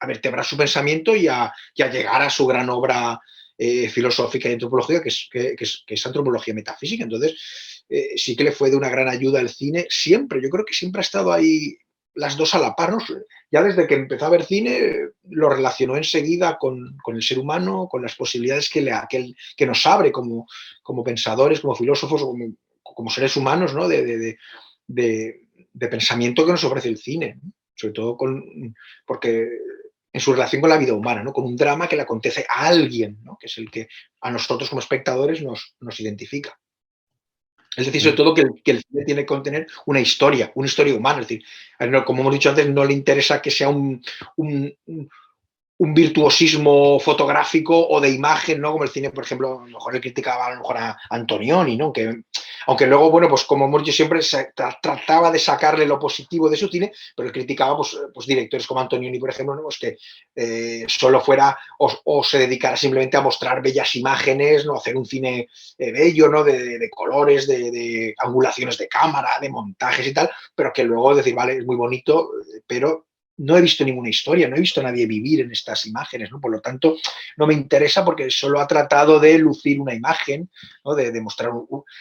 vertebrar su pensamiento y a llegar a su gran obra filosófica y antropológica, que es antropología metafísica. Entonces, sí que le fue de una gran ayuda el cine siempre. Yo creo que siempre ha estado ahí las dos a la par, ¿no? Ya desde que empezó a ver cine, lo relacionó enseguida con el ser humano, con las posibilidades que nos abre como pensadores, como filósofos, como seres humanos, ¿no? De pensamiento que nos ofrece el cine, ¿no? Sobre todo porque en su relación con la vida humana, ¿no? Con un drama que le acontece a alguien, ¿no? Que es el que a nosotros como espectadores nos identifica. Es decir, sobre Bueno, todo que el cine tiene que contener una historia humana. Es decir, como hemos dicho antes, no le interesa que sea un, un virtuosismo fotográfico o de imagen, ¿no? Como el cine, por ejemplo, a lo mejor le criticaba a lo mejor a Antonioni, ¿no? Que, aunque luego, bueno, pues como hemos dicho siempre, se trataba de sacarle lo positivo de su cine, pero él criticaba pues directores como Antonioni, por ejemplo, ¿no? Pues que solo fuera o se dedicara simplemente a mostrar bellas imágenes, ¿no? Hacer un cine bello, ¿no? De colores, de angulaciones de cámara, de montajes y tal, pero que luego decir, vale, es muy bonito, pero no he visto ninguna historia, no he visto a nadie vivir en estas imágenes, ¿no? Por lo tanto, no me interesa porque solo ha tratado de lucir una imagen, ¿no? De mostrar,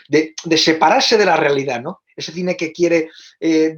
de separarse de la realidad, ¿no? Ese cine que quiere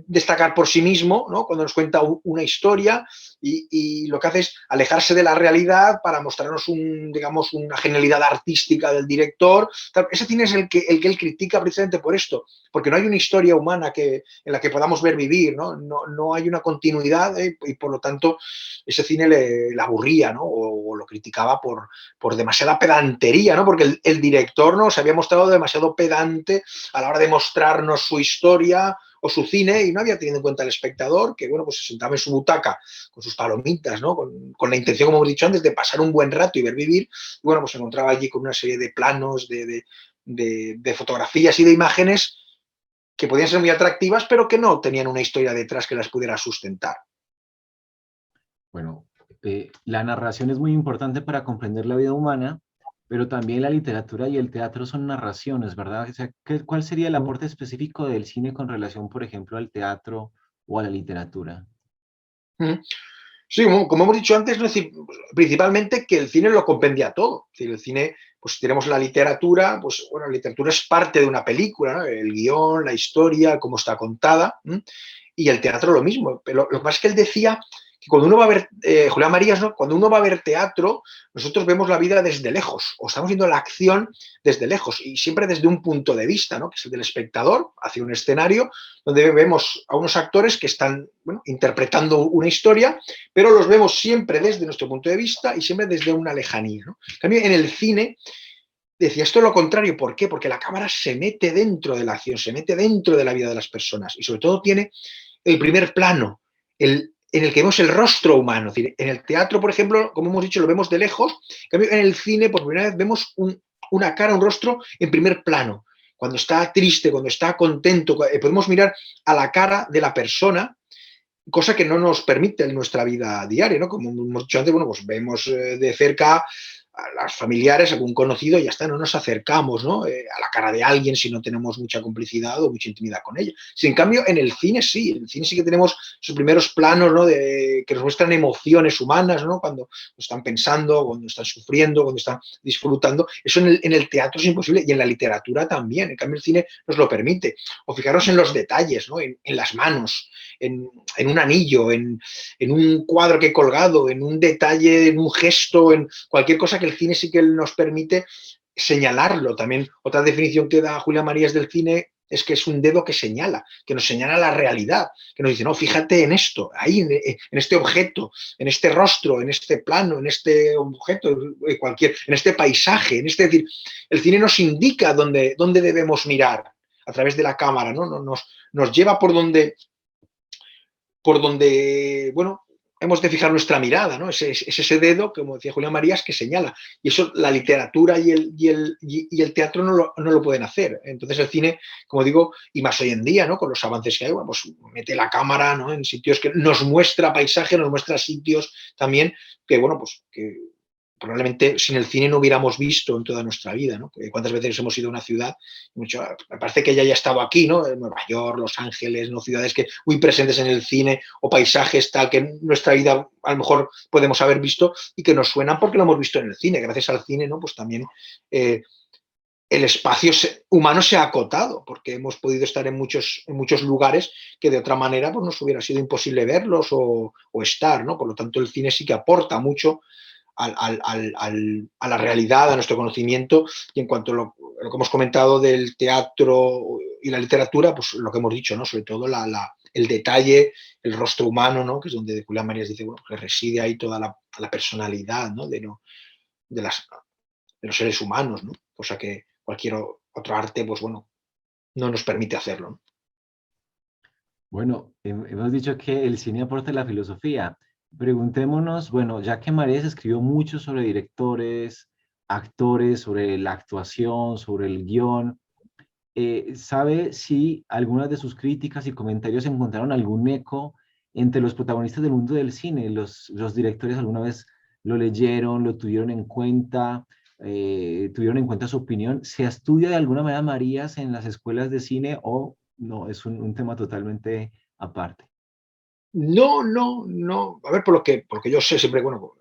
destacar por sí mismo, ¿no? Cuando nos cuenta una historia y lo que hace es alejarse de la realidad para mostrarnos digamos, una genialidad artística del director. Ese cine es el que él critica precisamente por esto, porque no hay una historia humana en la que podamos ver vivir, ¿no? No hay una continuidad y por lo tanto ese cine le aburría, ¿no? O lo criticaba por demasiada pedantería, ¿no? Porque el director, ¿no? Se había mostrado demasiado pedante a la hora de mostrarnos su historia o su cine y no había tenido en cuenta el espectador que, bueno, pues se sentaba en su butaca con sus palomitas, ¿no? Con la intención, como hemos dicho antes, de pasar un buen rato y ver vivir. Y, bueno, pues se encontraba allí con una serie de planos, de fotografías y de imágenes que podían ser muy atractivas, pero que no tenían una historia detrás que las pudiera sustentar. bueno, la narración es muy importante para comprender la vida humana, pero también la literatura y el teatro son narraciones, ¿verdad? O sea, ¿cuál sería el aporte específico del cine con relación, por ejemplo, al teatro o a la literatura? Sí, como hemos dicho antes, principalmente que el cine lo compendia todo. Es decir, el cine, pues tenemos la literatura, pues bueno, la literatura es parte de una película, ¿no? El guión, la historia, cómo está contada, ¿m? Y el teatro lo mismo. Pero lo que pasa es que él decía que cuando uno va a ver, Julián Marías, ¿no? Cuando uno va a ver teatro, nosotros vemos la vida desde lejos, o estamos viendo la acción desde lejos, y siempre desde un punto de vista, ¿no? Que es el del espectador, hacia un escenario, donde vemos a unos actores que están, bueno, interpretando una historia, pero los vemos siempre desde nuestro punto de vista y siempre desde una lejanía, ¿no? En cambio, en el cine decía esto es lo contrario. ¿Por qué? Porque la cámara se mete dentro de la acción, se mete dentro de la vida de las personas y sobre todo tiene el primer plano, en el que vemos el rostro humano. Es decir, en el teatro, por ejemplo, como hemos dicho, lo vemos de lejos. En cambio, en el cine, por primera vez, vemos una cara, un rostro en primer plano. Cuando está triste, cuando está contento, podemos mirar a la cara de la persona, cosa que no nos permite en nuestra vida diaria, ¿no? Como hemos dicho antes, bueno, pues vemos de cerca a los familiares, algún conocido, y ya está, no nos acercamos, ¿no? A la cara de alguien si no tenemos mucha complicidad o mucha intimidad con ella. Si en cambio en el cine sí que tenemos sus primeros planos, ¿no? Que nos muestran emociones humanas, ¿no? Cuando están pensando, cuando están sufriendo, cuando están disfrutando. Eso en el teatro es imposible y en la literatura también. En cambio el cine nos lo permite. O fijaros en los detalles, ¿no? En las manos, en un anillo, en un cuadro que he colgado, en un detalle, en un gesto, en cualquier cosa que el cine sí que nos permite señalarlo. También otra definición que da Julián Marías del cine es que es un dedo que señala, que nos señala la realidad, que nos dice, no, fíjate en esto, ahí, en este objeto, en este rostro, en este plano, en este objeto, en este paisaje, es decir, el cine nos indica dónde debemos mirar a través de la cámara, ¿no? Nos lleva por donde, bueno, hemos de fijar nuestra mirada, ¿no? Es ese dedo, como decía Julián Marías, que señala. Y eso la literatura y el teatro no lo pueden hacer. Entonces el cine, como digo, y más hoy en día, ¿no? Con los avances que hay, bueno, pues mete la cámara, ¿no? En sitios que nos muestra paisaje, nos muestra sitios también que, bueno, pues probablemente sin el cine no hubiéramos visto en toda nuestra vida, ¿no? ¿Cuántas veces hemos ido a una ciudad? Mucho, me parece que ya haya estado aquí, ¿no? En Nueva York, Los Ángeles, ¿no? Ciudades que muy presentes en el cine o paisajes tal que en nuestra vida a lo mejor podemos haber visto y que nos suenan porque lo hemos visto en el cine. Gracias al cine, ¿no? Pues también el espacio humano se ha acotado porque hemos podido estar en muchos lugares que de otra manera pues, nos hubiera sido imposible verlos o estar, ¿no? Por lo tanto, el cine sí que aporta mucho a la realidad, a nuestro conocimiento, y en cuanto a lo que hemos comentado del teatro y la literatura, pues lo que hemos dicho, ¿no? Sobre todo el detalle, el rostro humano, ¿no? Que es donde Julián Marías dice, bueno, que reside ahí toda la personalidad, ¿no? De, las, de los seres humanos, ¿no? Cosa que cualquier otro arte, pues bueno, no nos permite hacerlo, ¿no? Bueno, hemos dicho que el cine aporta la filosofía. Preguntémonos, bueno, ya que Marías escribió mucho sobre directores, actores, sobre la actuación, sobre el guión, ¿sabe si algunas de sus críticas y comentarios encontraron algún eco entre los protagonistas del mundo del cine? ¿Los directores alguna vez lo leyeron, lo tuvieron en cuenta, tuvieron en cuenta su opinión? ¿Se estudia de alguna manera Marías en las escuelas de cine o no? Es un tema totalmente aparte. No, no, no. A ver, por lo que yo sé, siempre, bueno,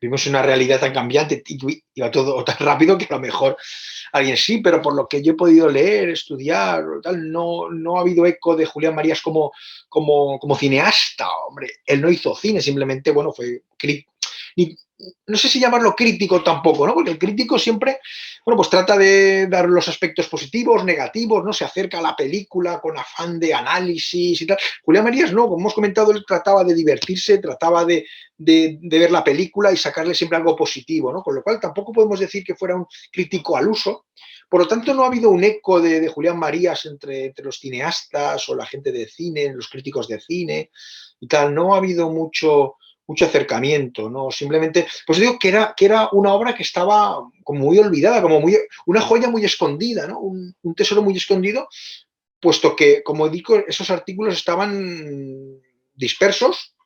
vivimos en una realidad tan cambiante y va todo tan rápido que a lo mejor alguien sí, pero por lo que yo he podido leer, estudiar, tal, no ha habido eco de Julián Marías como cineasta. Hombre, él no hizo cine, simplemente, bueno, fue ni- no sé si llamarlo crítico tampoco, ¿no? Porque el crítico siempre, bueno, pues trata de dar los aspectos positivos, negativos, ¿no? Se acerca a la película con afán de análisis y tal. Julián Marías no, como hemos comentado, él trataba de divertirse, trataba de ver la película y sacarle siempre algo positivo, ¿no? Con lo cual tampoco podemos decir que fuera un crítico al uso. Por lo tanto, no ha habido un eco de Julián Marías entre los cineastas o la gente de cine, los críticos de cine y tal. No ha habido mucho acercamiento, ¿no? Simplemente, pues digo que era una obra que estaba como muy olvidada, una joya muy escondida, ¿no? Un tesoro muy escondido, puesto que, como digo, esos artículos estaban dispersos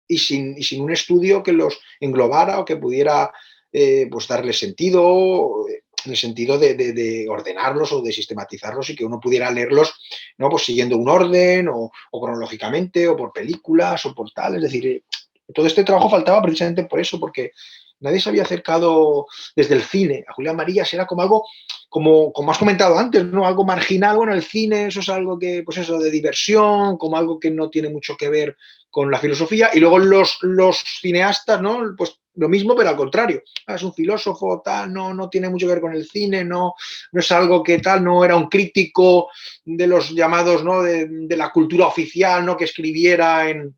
y sin un estudio que los englobara o que pudiera pues darle sentido, en el sentido de ordenarlos o de sistematizarlos y que uno pudiera leerlos, ¿no? Pues siguiendo un orden o cronológicamente o por películas o por tal. Es decir, todo este trabajo faltaba precisamente por eso, porque nadie se había acercado desde el cine. A Julián Marías era como algo, como has comentado antes, ¿no? Algo marginal. Bueno, el cine, eso es algo que, pues eso, de diversión, como algo que no tiene mucho que ver con la filosofía. Y luego los cineastas, ¿no? Pues lo mismo, pero al contrario. Es un filósofo, tal, no tiene mucho que ver con el cine, no es algo que tal, no era un crítico de los llamados, ¿no? De la cultura oficial, ¿no? Que escribiera en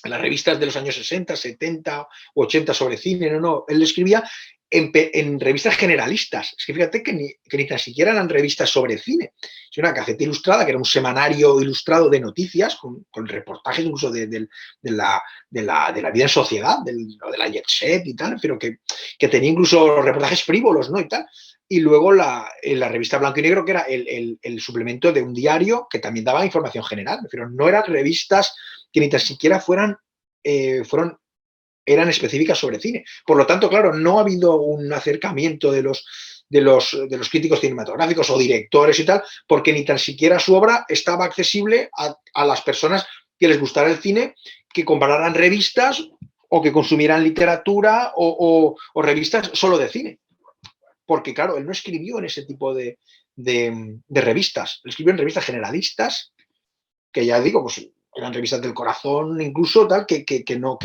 las revistas de los años 60, 70 o 80 sobre cine, no, él escribía en revistas generalistas. Es que fíjate que ni tan siquiera eran revistas sobre cine. Es una Gaceta Ilustrada, que era un semanario ilustrado de noticias, con reportajes incluso de la vida en sociedad, de la jet set y tal, pero que tenía incluso reportajes frívolos, ¿no? Y tal. Y luego la revista Blanco y Negro, que era el suplemento de un diario que también daba información general. Pero no eran revistas que ni tan siquiera eran específicas sobre cine. Por lo tanto, claro, no ha habido un acercamiento de los críticos cinematográficos o directores y tal, porque ni tan siquiera su obra estaba accesible a las personas que les gustara el cine, que compararan revistas o que consumieran literatura o revistas solo de cine. Porque, claro, él no escribió en ese tipo de revistas, él escribió en revistas generalistas, que ya digo, pues eran revistas del corazón, incluso tal, que no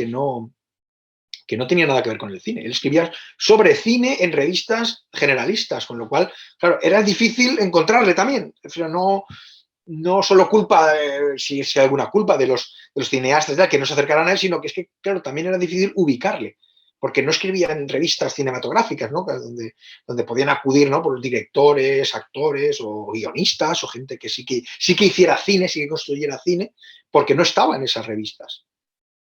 tenía nada que ver con el cine. Él escribía sobre cine en revistas generalistas, con lo cual, claro, era difícil encontrarle también. No solo culpa, si hay alguna culpa de los cineastas que no se acercaran a él, sino que es que, claro, también era difícil ubicarle, porque no escribía en revistas cinematográficas, ¿no? Donde podían acudir, ¿no? Por directores, actores o guionistas o gente que sí que hiciera cine, sí que construyera cine, porque no estaba en esas revistas.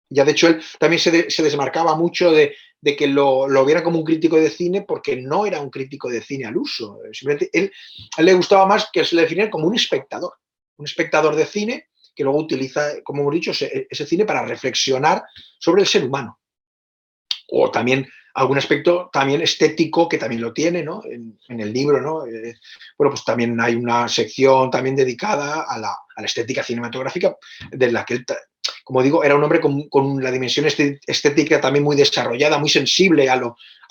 Ya de hecho él también se desmarcaba mucho de que lo viera como un crítico de cine, porque no era un crítico de cine al uso. Simplemente a él le gustaba más que se le definiera como un espectador de cine que luego utiliza, como hemos dicho, ese cine para reflexionar sobre el ser humano. O también algún aspecto también estético que también lo tiene, ¿no? En el libro, ¿no? Bueno, pues también hay una sección también dedicada a la estética cinematográfica, de la que él, como digo, era un hombre con la dimensión estética también muy desarrollada, muy sensible a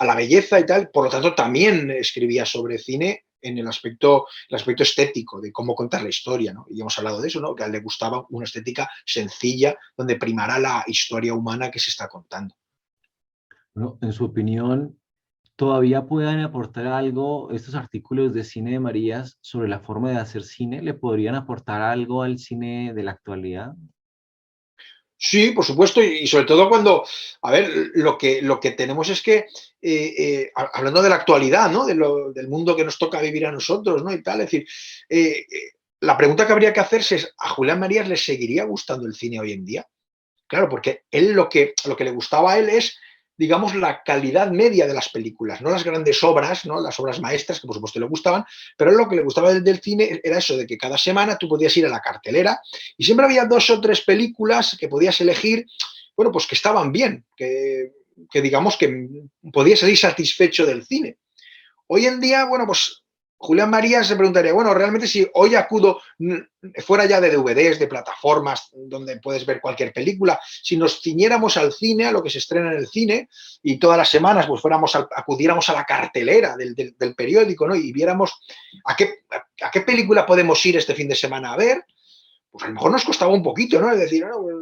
la belleza y tal, por lo tanto también escribía sobre cine en el aspecto estético, de cómo contar la historia, ¿no? Y hemos hablado de eso, ¿no? Que a él le gustaba una estética sencilla, donde primará la historia humana que se está contando. Bueno, en su opinión, ¿todavía pueden aportar algo estos artículos de Cine de Marías sobre la forma de hacer cine? ¿Le podrían aportar algo al cine de la actualidad? Sí, por supuesto, y sobre todo cuando, a ver, lo que tenemos es que, hablando de la actualidad, ¿no? Del mundo que nos toca vivir a nosotros, ¿no? Y tal, es decir, la pregunta que habría que hacerse es, ¿a Julián Marías le seguiría gustando el cine hoy en día? Claro, porque él lo que le gustaba a él es, digamos, la calidad media de las películas, no las grandes obras, ¿no? Las obras maestras, que por supuesto le gustaban, pero él lo que le gustaba del cine era eso, de que cada semana tú podías ir a la cartelera y siempre había 2 o 3 películas que podías elegir, bueno, pues que estaban bien, que digamos que podías salir satisfecho del cine. Hoy en día, bueno, pues Julián Marías se preguntaría, bueno, realmente si hoy acudo fuera ya de DVDs, de plataformas donde puedes ver cualquier película, si nos ciñéramos al cine, a lo que se estrena en el cine, y todas las semanas pues acudiéramos a la cartelera del periódico, ¿no? Y viéramos a qué película podemos ir este fin de semana a ver, pues a lo mejor nos costaba un poquito, ¿no? Es decir, no, pues,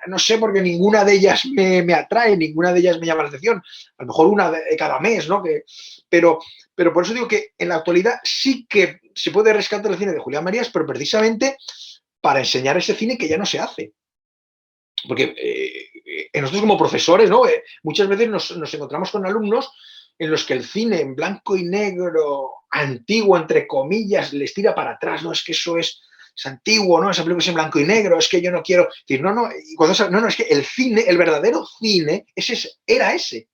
no sé, porque ninguna de ellas me atrae, ninguna de ellas me llama la atención. A lo mejor una de cada mes, ¿no? Pero, pero por eso digo que en la actualidad sí que se puede rescatar el cine de Julián Marías, pero precisamente para enseñar ese cine que ya no se hace. Porque nosotros como profesores, ¿no? Muchas veces nos encontramos con alumnos en los que el cine en blanco y negro, antiguo, entre comillas, les tira para atrás, ¿no? Es que eso es antiguo, ¿no? Esa película es en blanco y negro, es que yo no quiero. Decir, no, no, y no, no, es que el cine, el verdadero cine, era ese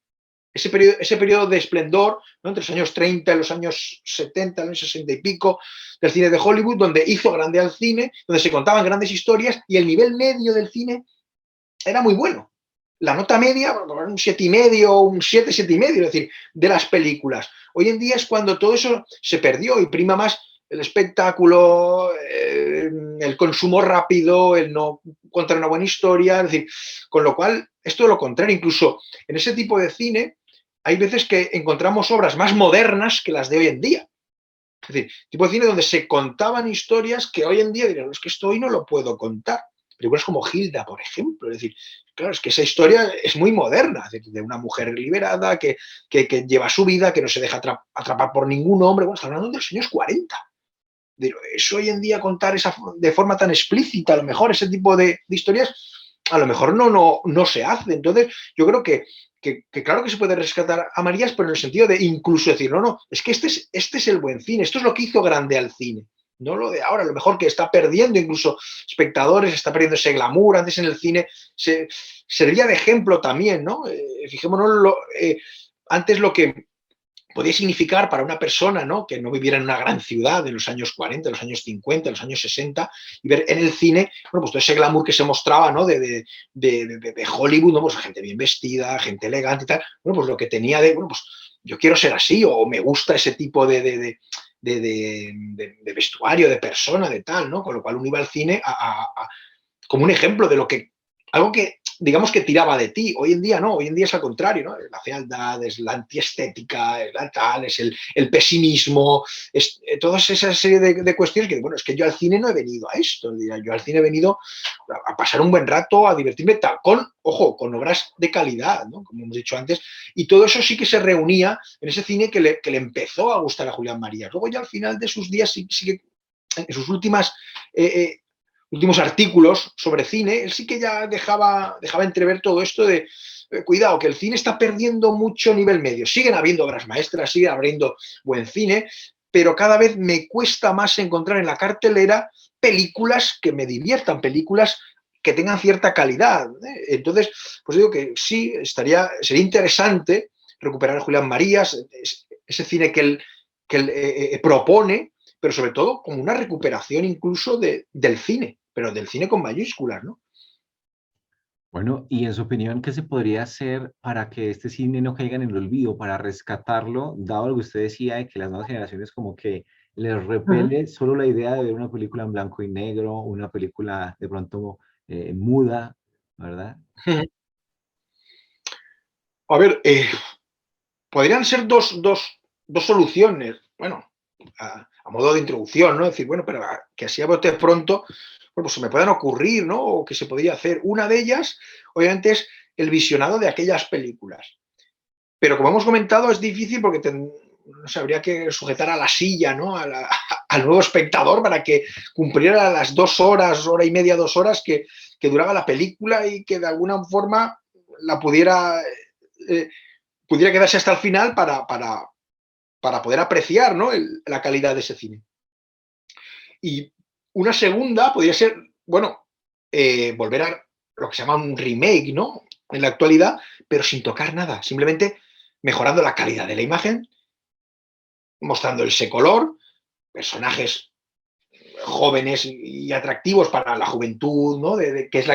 periodo de esplendor, ¿no? Entre los años 30 y los años 70, los 60 y pico, del cine de Hollywood, donde hizo grande al cine, donde se contaban grandes historias y el nivel medio del cine era muy bueno. La nota media, un 7,5, un 7, 7,5, es decir, de las películas. Hoy en día es cuando todo eso se perdió y prima más el espectáculo, el consumo rápido, el no contar una buena historia, es decir, con lo cual es todo lo contrario. Incluso en ese tipo de cine hay veces que encontramos obras más modernas que las de hoy en día. Es decir, tipo de cine donde se contaban historias que hoy en día dirán, es que esto hoy no lo puedo contar. Películas como Hilda, por ejemplo. Es decir, claro, es que esa historia es muy moderna, de una mujer liberada que lleva su vida, que no se deja atrapar por ningún hombre. Bueno, está hablando de los años 40. Pero eso hoy en día contar de forma tan explícita, a lo mejor ese tipo de historias, a lo mejor no se hace. Entonces, yo creo que claro que se puede rescatar a Marías, pero en el sentido de incluso decir, no, no, es que este es el buen cine, esto es lo que hizo grande al cine. No lo de ahora, a lo mejor que está perdiendo incluso espectadores, está perdiendo ese glamour. Antes en el cine servía de ejemplo también, ¿no? Fijémonos, antes lo que podía significar para una persona, ¿no? Que no viviera en una gran ciudad en los años 40, en los años 50, en los años 60, y ver en el cine, bueno, pues todo ese glamour que se mostraba, ¿no? De Hollywood, ¿no? Pues gente bien vestida, gente elegante y tal. Bueno, pues lo que tenía bueno, pues yo quiero ser así, o me gusta ese tipo de vestuario, de persona, de tal, ¿no? Con lo cual uno iba al cine como un ejemplo de lo que, algo que digamos que tiraba de ti. Hoy en día no, hoy en día es al contrario, ¿no? La fealdad, es la antiestética, es la tal, es el pesimismo, es toda esa serie de cuestiones que, bueno, es que yo al cine no he venido a esto, yo al cine he venido a pasar un buen rato, a divertirme, tal, ojo, con obras de calidad, ¿no? Como hemos dicho antes, y todo eso sí que se reunía en ese cine que le empezó a gustar a Julián Marías. Luego ya al final de sus días sí que en sus últimos artículos sobre cine, él sí que ya dejaba entrever todo esto de cuidado, que el cine está perdiendo mucho nivel medio. Siguen habiendo obras maestras, sigue habiendo buen cine, pero cada vez me cuesta más encontrar en la cartelera películas que me diviertan, películas que tengan cierta calidad. Entonces, pues digo que sí, sería interesante recuperar a Julián Marías, ese cine que él propone, pero sobre todo como una recuperación incluso del cine, pero del cine con mayúsculas, ¿no? Bueno, y en su opinión, ¿qué se podría hacer para que este cine no caiga en el olvido, para rescatarlo, dado lo que usted decía de que las nuevas generaciones como que les Ujú. repele solo la idea de ver una película en blanco y negro, una película de pronto muda, ¿verdad? Ujú. A ver, podrían ser dos soluciones. Bueno, a modo de introducción, ¿no? Decir, bueno, pero que así a bote pronto, bueno, pues se me puedan ocurrir, ¿no? O que se podría hacer. Una de ellas, obviamente, es el visionado de aquellas películas. Pero como hemos comentado, es difícil porque no sé, habría que sujetar a la silla, ¿no? Al nuevo espectador para que cumpliera las 2 horas, hora y media, 2 horas que duraba la película y que de alguna forma la eh, pudiera quedarse hasta el final para poder apreciar, ¿no? La calidad de ese cine. Y una segunda podría ser, bueno, volver a lo que se llama un remake, ¿no? En la actualidad, pero sin tocar nada, simplemente mejorando la calidad de la imagen, mostrando ese color, personajes jóvenes y atractivos para la juventud, ¿no? Que es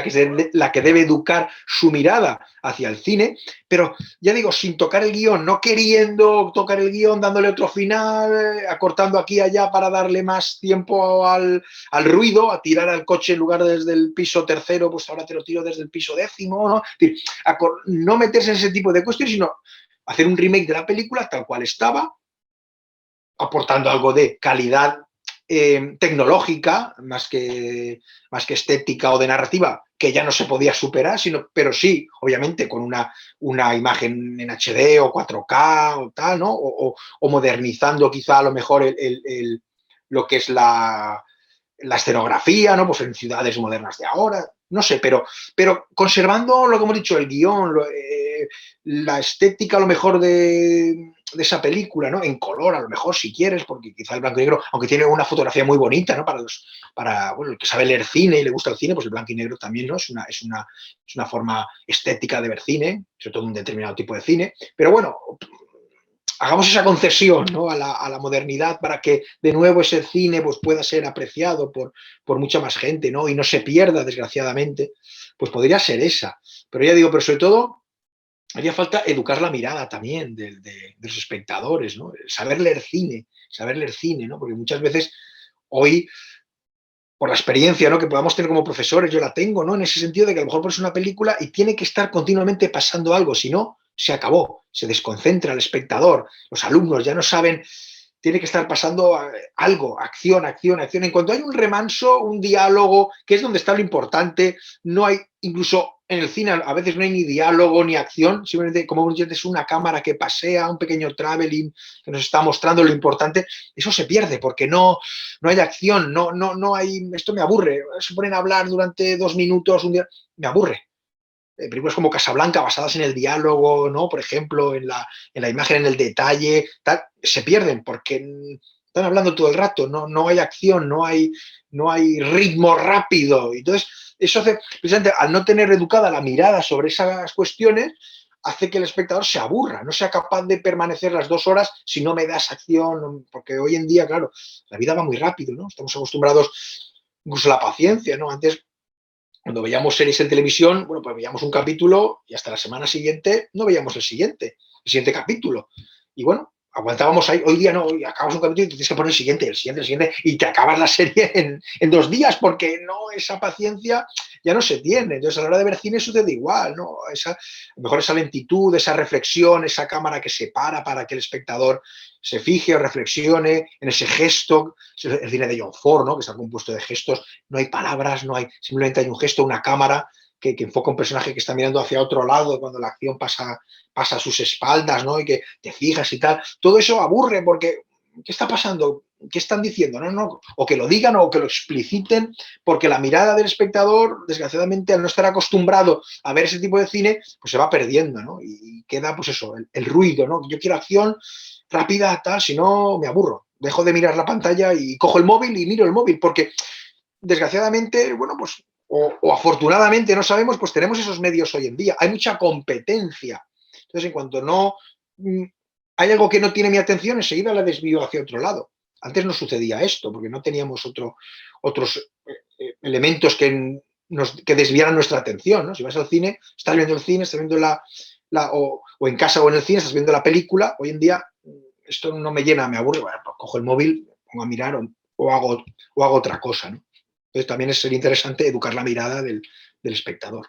la que debe educar su mirada hacia el cine, pero ya digo, sin tocar el guión, no queriendo tocar el guión, dándole otro final, acortando aquí y allá para darle más tiempo al ruido, a tirar al coche en lugar desde el piso tercero, pues ahora te lo tiro desde el piso décimo, ¿no? Es decir, no meterse en ese tipo de cuestiones, sino hacer un remake de la película tal cual estaba, aportando algo de calidad tecnológica, más que estética o de narrativa, que ya no se podía superar, pero sí, obviamente, con una imagen en HD o 4K o tal, ¿no? O modernizando quizá a lo mejor lo que es la escenografía, ¿no? Pues en ciudades modernas de ahora, no sé, pero conservando lo que hemos dicho, el guión, la estética a lo mejor de esa película, ¿no? En color, a lo mejor, si quieres, porque quizá el blanco y negro, aunque tiene una fotografía muy bonita, ¿no? Para bueno, el que sabe leer cine y le gusta el cine, pues el blanco y negro también, ¿no? Es una forma estética de ver cine, sobre todo un determinado tipo de cine. Pero bueno, hagamos esa concesión, ¿no? a la modernidad para que de nuevo ese cine pues, pueda ser apreciado por mucha más gente, ¿no? Y no se pierda, desgraciadamente, pues podría ser esa. Pero ya digo, pero sobre todo haría falta educar la mirada también de los espectadores, ¿no? Saber leer cine, ¿no? Porque muchas veces hoy, por la experiencia, ¿no? Que podamos tener como profesores, yo la tengo, ¿no? En ese sentido de que a lo mejor pones una película y tiene que estar continuamente pasando algo, si no, se acabó, se desconcentra el espectador, los alumnos ya no saben, tiene que estar pasando algo, acción, acción, acción. En cuanto hay un remanso, un diálogo, que es donde está lo importante, no hay, incluso en el cine a veces no hay ni diálogo ni acción, simplemente como es una cámara que pasea, un pequeño traveling que nos está mostrando lo importante, eso se pierde porque no hay acción, no hay, esto me aburre, se ponen a hablar durante 2 minutos, un día, me aburre. Películas como Casablanca, basadas en el diálogo, ¿no? Por ejemplo, en la imagen, en el detalle, tal, se pierden porque están hablando todo el rato, no hay acción, no hay ritmo rápido. Entonces, eso hace, precisamente, al no tener educada la mirada sobre esas cuestiones, hace que el espectador se aburra, no sea capaz de permanecer las 2 horas si no me das acción, porque hoy en día, claro, la vida va muy rápido, ¿no? Estamos acostumbrados incluso a la paciencia, ¿no? Antes cuando veíamos series en televisión, bueno, pues veíamos un capítulo y hasta la semana siguiente no veíamos el siguiente capítulo. Y bueno, aguantábamos ahí. Hoy día no, hoy acabas un capítulo y te tienes que poner el siguiente, y te acabas la serie en 2 días porque no, esa paciencia ya no se tiene. Entonces, a la hora de ver cine sucede igual, ¿no? A lo mejor esa lentitud, esa reflexión, esa cámara que se para que el espectador se fije o reflexione en ese gesto, el cine de John Ford, ¿no? Que está compuesto de gestos, no hay palabras, simplemente hay un gesto, una cámara que enfoca un personaje que está mirando hacia otro lado cuando la acción pasa a sus espaldas, ¿no? Y que te fijas y tal. Todo eso aburre porque, ¿qué está pasando? ¿Qué están diciendo? No, o que lo digan o que lo expliciten, porque la mirada del espectador, desgraciadamente, al no estar acostumbrado a ver ese tipo de cine, pues se va perdiendo, ¿no? Y queda, pues eso, el ruido, ¿no? Yo quiero acción rápida, tal, si no, me aburro. Dejo de mirar la pantalla y cojo el móvil y miro el móvil, porque desgraciadamente, bueno, pues, o afortunadamente, no sabemos, pues tenemos esos medios hoy en día. Hay mucha competencia. Entonces, en cuanto no hay algo que no tiene mi atención, enseguida la desvío hacia otro lado. Antes no sucedía esto, porque no teníamos otros elementos que que desviaran nuestra atención, ¿no? Si vas al cine, estás viendo el cine, estás viendo o en casa o en el cine, estás viendo la película. Hoy en día esto no me llena, me aburre, bueno, pues cojo el móvil, pongo a mirar o hago otra cosa, ¿no? Entonces también sería interesante educar la mirada del espectador.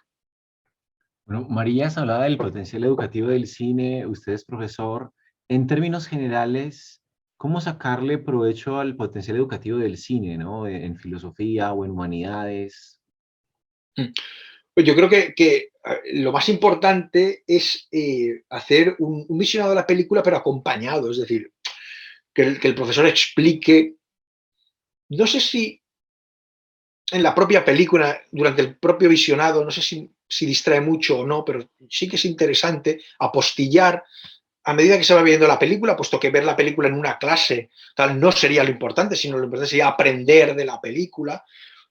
Bueno, María se hablaba del potencial educativo del cine, usted es profesor. En términos generales, ¿cómo sacarle provecho al potencial educativo del cine, ¿no? En filosofía o en humanidades. Pues yo creo que lo más importante es hacer un visionado de la película, pero acompañado, es decir, que el profesor explique, no sé si en la propia película, durante el propio visionado, no sé si distrae mucho o no, pero sí que es interesante apostillar a medida que se va viendo la película, puesto que ver la película en una clase tal no sería lo importante, sino lo importante sería aprender de la película.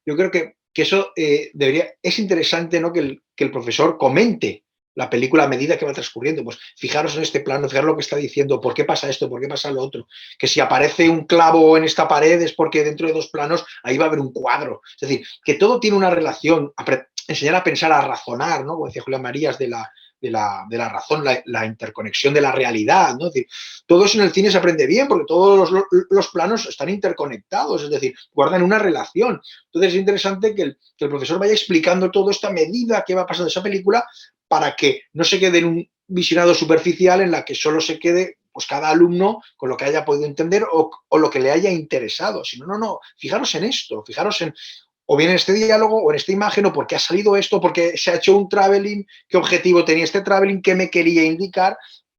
Yo creo que eso es interesante, ¿no? Que el profesor comente la película a medida que va transcurriendo. Pues fijaros en este plano, fijaros lo que está diciendo, por qué pasa esto, por qué pasa lo otro. Que si aparece un clavo en esta pared es porque dentro de 2 planos ahí va a haber un cuadro. Es decir, que todo tiene una relación, enseñar a pensar, a razonar, ¿no? Como decía Julián Marías, de la razón, la interconexión de la realidad, ¿no? Es decir, todo eso en el cine se aprende bien porque todos los planos están interconectados, es decir, guardan una relación. Entonces es interesante que el profesor vaya explicando todo esto a medida que va pasando esa película para que no se quede en un visionado superficial en la que solo se quede pues cada alumno con lo que haya podido entender o lo que le haya interesado. Sino, no, fijaros en esto, fijaros en, o bien en este diálogo o en esta imagen, o porque ha salido esto, porque se ha hecho un traveling, qué objetivo tenía este traveling, qué me quería indicar,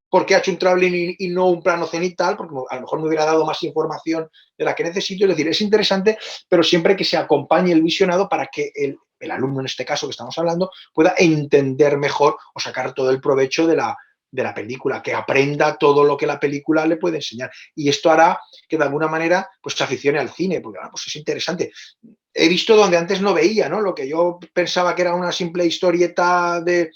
por qué ha hecho un traveling y no un plano cenital, porque a lo mejor me hubiera dado más información de la que necesito. Es decir, es interesante, pero siempre que se acompañe el visionado para que el alumno, en este caso que estamos hablando, pueda entender mejor o sacar todo el provecho de la película, que aprenda todo lo que la película le puede enseñar. Y esto hará que de alguna manera pues, se aficione al cine, porque pues es interesante. He visto donde antes no veía, ¿no? Lo que yo pensaba que era una simple historieta de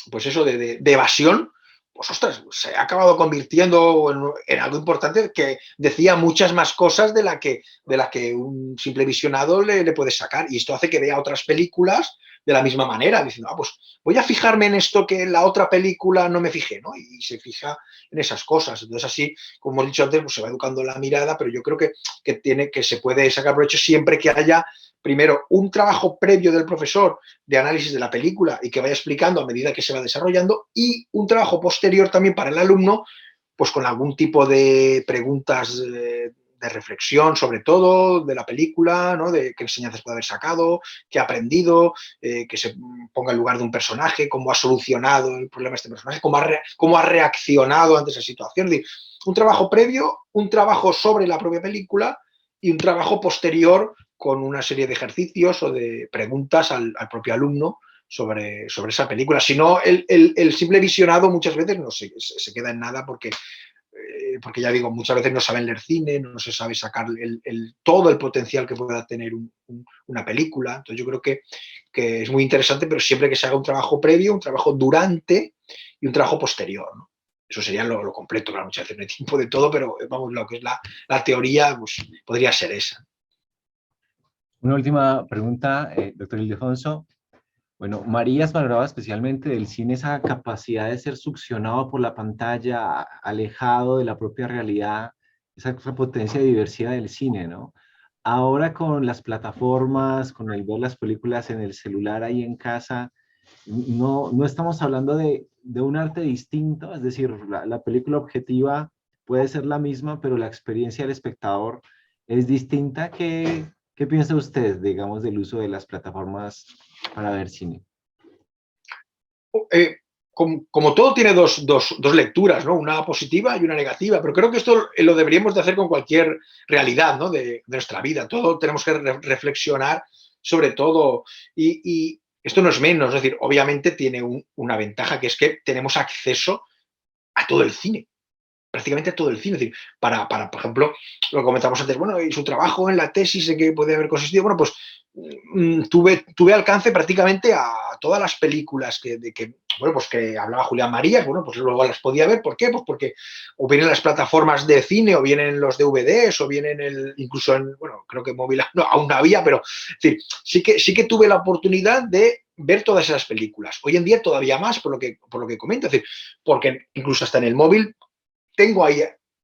pues eso, de evasión, pues ostras, se ha acabado convirtiendo en algo importante que decía muchas más cosas de la que un simple visionado le puede sacar. Y esto hace que vea otras películas de la misma manera, diciendo, pues voy a fijarme en esto que en la otra película no me fijé, ¿no? Y se fija en esas cosas. Entonces, así, como he dicho antes, pues se va educando la mirada, pero yo creo que se puede sacar provecho siempre que haya, primero, un trabajo previo del profesor de análisis de la película y que vaya explicando a medida que se va desarrollando, y un trabajo posterior también para el alumno, pues con algún tipo de preguntas de reflexión sobre todo de la película, ¿no? De qué enseñanzas puede haber sacado, qué ha aprendido, que se ponga en lugar de un personaje, cómo ha solucionado el problema de este personaje, cómo ha reaccionado ante esa situación. Es decir, un trabajo previo, un trabajo sobre la propia película y un trabajo posterior con una serie de ejercicios o de preguntas al propio alumno sobre esa película. Si no, el simple visionado muchas veces no se queda en nada porque ya digo, muchas veces no saben leer cine, no se sabe sacar todo el potencial que pueda tener una película. Entonces yo creo que es muy interesante, pero siempre que se haga un trabajo previo, un trabajo durante y un trabajo posterior, ¿no? Eso sería lo completo. Claro, muchas veces no hay tiempo de todo, pero vamos, lo que es la teoría, pues podría ser esa. Una última pregunta, doctor Ildefonso. Bueno, Marías valoraba especialmente del cine esa capacidad de ser succionado por la pantalla, alejado de la propia realidad, esa potencia de diversidad del cine, ¿no? Ahora con las plataformas, con el ver las películas en el celular ahí en casa, no estamos hablando de un arte distinto, es decir, la película objetiva puede ser la misma, pero la experiencia del espectador es distinta. ¿Qué piensa usted, digamos, del uso de las plataformas para ver cine? eh, como todo tiene dos lecturas, ¿no? Una positiva y una negativa, pero creo que esto lo deberíamos de hacer con cualquier realidad, ¿no? de nuestra vida. Todo tenemos que reflexionar sobre todo y esto no es menos, es decir, obviamente tiene una ventaja, que es que tenemos acceso a todo el cine. prácticamente todo el cine. Es decir, por ejemplo, lo que comentamos antes, bueno, y su trabajo en la tesis de que podía haber consistido, bueno, pues tuve alcance prácticamente a todas las películas bueno, pues que hablaba Julián Marías, bueno, pues luego las podía ver. ¿Por qué? Pues porque o vienen las plataformas de cine, o vienen los DVDs, o vienen incluso bueno, creo que móvil no, aún no había, pero es decir, sí que tuve la oportunidad de ver todas esas películas. Hoy en día todavía más, por lo que comento, es decir, porque incluso hasta en el móvil tengo ahí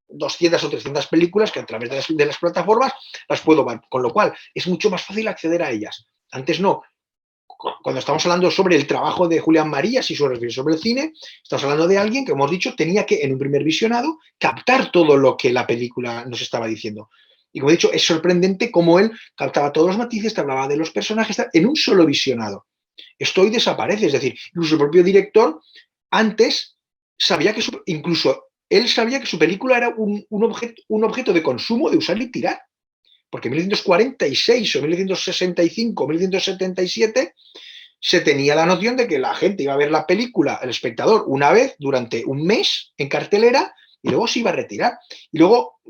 200 o 300 películas que a través de las plataformas las puedo ver, con lo cual es mucho más fácil acceder a ellas. Antes no. Cuando estamos hablando sobre el trabajo de Julián Marías y sobre el cine, estamos hablando de alguien que, hemos dicho, tenía que, en un primer visionado, captar todo lo que la película nos estaba diciendo. Y como he dicho, es sorprendente cómo él captaba todos los matices, te hablaba de los personajes en un solo visionado. Esto hoy desaparece, es decir, incluso el propio director antes sabía que incluso él sabía que su película era un objeto de consumo, de usar y tirar. Porque en 1946 o 1965 o 1977 se tenía la noción de que la gente iba a ver la película, el espectador, una vez durante un mes en cartelera y luego se iba a retirar. Y luego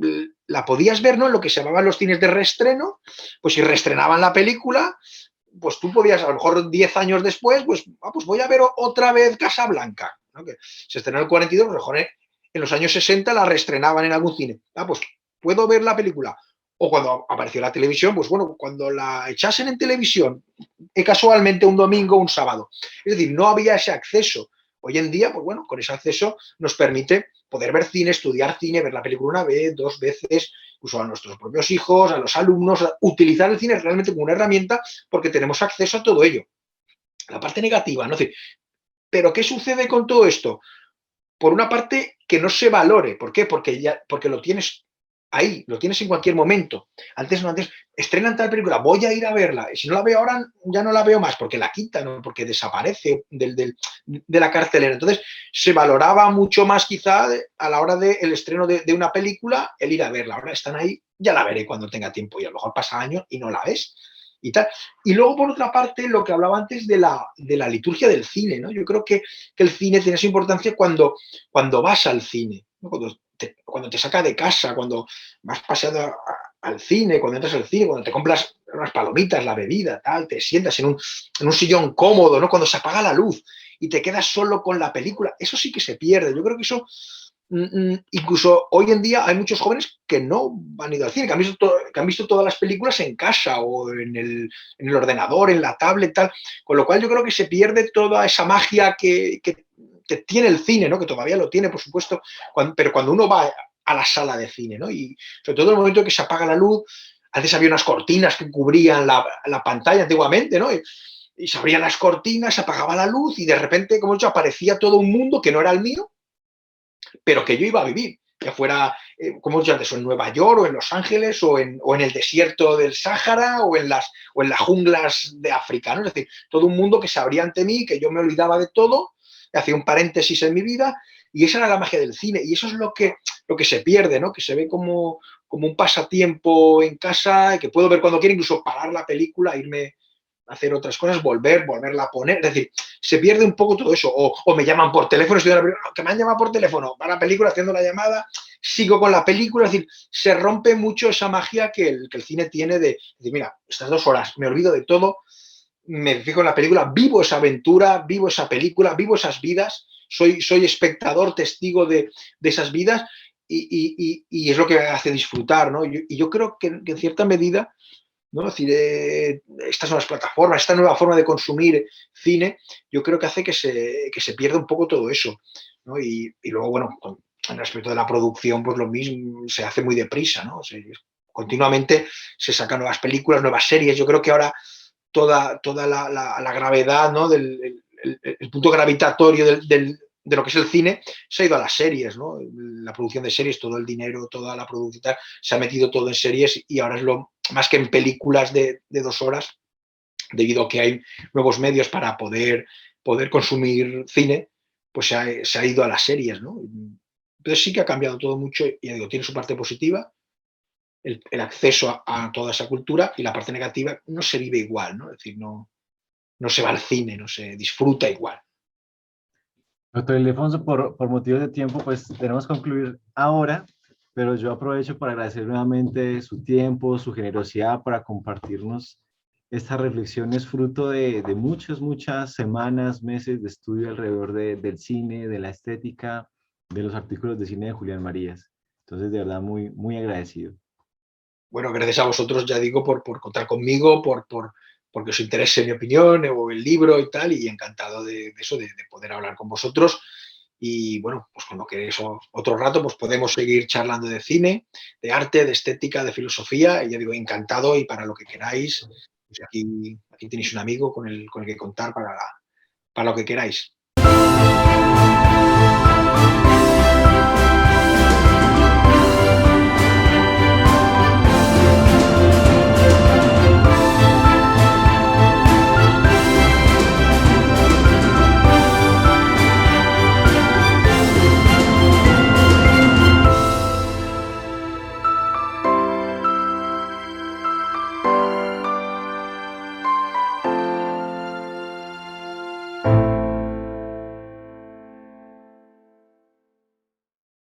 la podías ver, ¿no?, en lo que se llamaban los cines de reestreno. Pues si reestrenaban la película, pues tú podías, a lo mejor 10 años después, pues voy a ver otra vez Casablanca, ¿no?, que se estrenó en el 42, a lo mejor en los años 60 la reestrenaban en algún cine. Pues puedo ver la película. O cuando apareció la televisión, pues bueno, cuando la echasen en televisión, casualmente un domingo o un sábado. Es decir, no había ese acceso. Hoy en día, pues bueno, con ese acceso nos permite poder ver cine, estudiar cine, ver la película una vez, dos veces, incluso a nuestros propios hijos, a los alumnos, utilizar el cine realmente como una herramienta porque tenemos acceso a todo ello. La parte negativa, ¿no? Es decir, ¿pero qué sucede con todo esto? Por una parte, que no se valore. ¿Por qué? Porque lo tienes ahí, lo tienes en cualquier momento. Antes estrenan tal película, voy a ir a verla. Y si no la veo ahora, ya no la veo más, porque la quitan o porque desaparece de la cartelera. Entonces, se valoraba mucho más quizá a la hora del estreno de una película el ir a verla. Ahora están ahí, ya la veré cuando tenga tiempo. Y a lo mejor pasa años y no la ves. Y tal. Y luego, por otra parte, lo que hablaba antes de la liturgia del cine, ¿no? Yo creo que el cine tiene esa importancia cuando vas al cine, ¿no? Cuando te saca de casa, cuando vas paseando al cine, cuando entras al cine, cuando te compras unas palomitas, la bebida, tal, te sientas en un sillón cómodo, ¿no? Cuando se apaga la luz y te quedas solo con la película, eso sí que se pierde. Yo creo que eso, incluso hoy en día hay muchos jóvenes que no han ido al cine, que han visto todas las películas en casa o en el ordenador, en la tablet, tal, con lo cual yo creo que se pierde toda esa magia que tiene el cine, ¿no?, que todavía lo tiene, por supuesto, pero cuando uno va a la sala de cine, ¿no? Y sobre todo en el momento en que se apaga la luz, antes había unas cortinas que cubrían la pantalla antiguamente, ¿no? Y se abrían las cortinas, se apagaba la luz y de repente, como he dicho, aparecía todo un mundo que no era el mío, pero que yo iba a vivir, ya fuera, como he dicho antes, o en Nueva York, o en Los Ángeles, o en el desierto del Sáhara, o en las junglas de África, ¿no? Es decir, todo un mundo que se abría ante mí, que yo me olvidaba de todo, hacía un paréntesis en mi vida, y esa era la magia del cine, y eso es lo que se pierde, ¿no? Que se ve como un pasatiempo en casa, que puedo ver cuando quiero, incluso parar la película, irme a hacer otras cosas, volverla a poner, es decir, se pierde un poco todo eso, o me llaman por teléfono, que me han llamado por teléfono, para la película, haciendo la llamada, sigo con la película, es decir, se rompe mucho esa magia que el cine tiene de decir, mira, estas 2 horas me olvido de todo, me fijo en la película, vivo esa aventura, vivo esa película, vivo esas vidas, soy espectador, testigo de esas vidas, y es lo que me hace disfrutar, ¿no? Y yo creo que en cierta medida, ¿no? Es decir, estas nuevas plataformas, esta nueva forma de consumir cine, yo creo que hace que se pierda un poco todo eso, ¿no? Y luego, bueno, en respecto de la producción, pues lo mismo, se hace muy deprisa, ¿no? Continuamente se sacan nuevas películas, nuevas series. Yo creo que ahora toda la gravedad, ¿no?, el punto gravitatorio de lo que es el cine se ha ido a las series, ¿no? La producción de series, todo el dinero, toda la producción se ha metido todo en series, y ahora es lo más que en películas de 2 horas, debido a que hay nuevos medios para poder consumir cine, pues se ha ido a las series, ¿no? Entonces sí que ha cambiado todo mucho, y digo, tiene su parte positiva, el acceso a toda esa cultura, y la parte negativa, no se vive igual, ¿no? Es decir, no se va al cine, no se disfruta igual. Doctor Ildefonso, por motivos de tiempo, pues tenemos que concluir ahora, pero yo aprovecho para agradecer nuevamente su tiempo, su generosidad para compartirnos estas reflexiones fruto de muchas semanas, meses de estudio alrededor del cine, de la estética, de los artículos de cine de Julián Marías. Entonces, de verdad, muy agradecido. Bueno, gracias a vosotros, ya digo, por contar conmigo, porque os interese mi opinión o el libro y tal, y encantado de eso, de poder hablar con vosotros. Y bueno, pues cuando queréis otro rato, pues podemos seguir charlando de cine, de arte, de estética, de filosofía, y ya digo, encantado y para lo que queráis, pues aquí tenéis un amigo con el que contar para lo que queráis.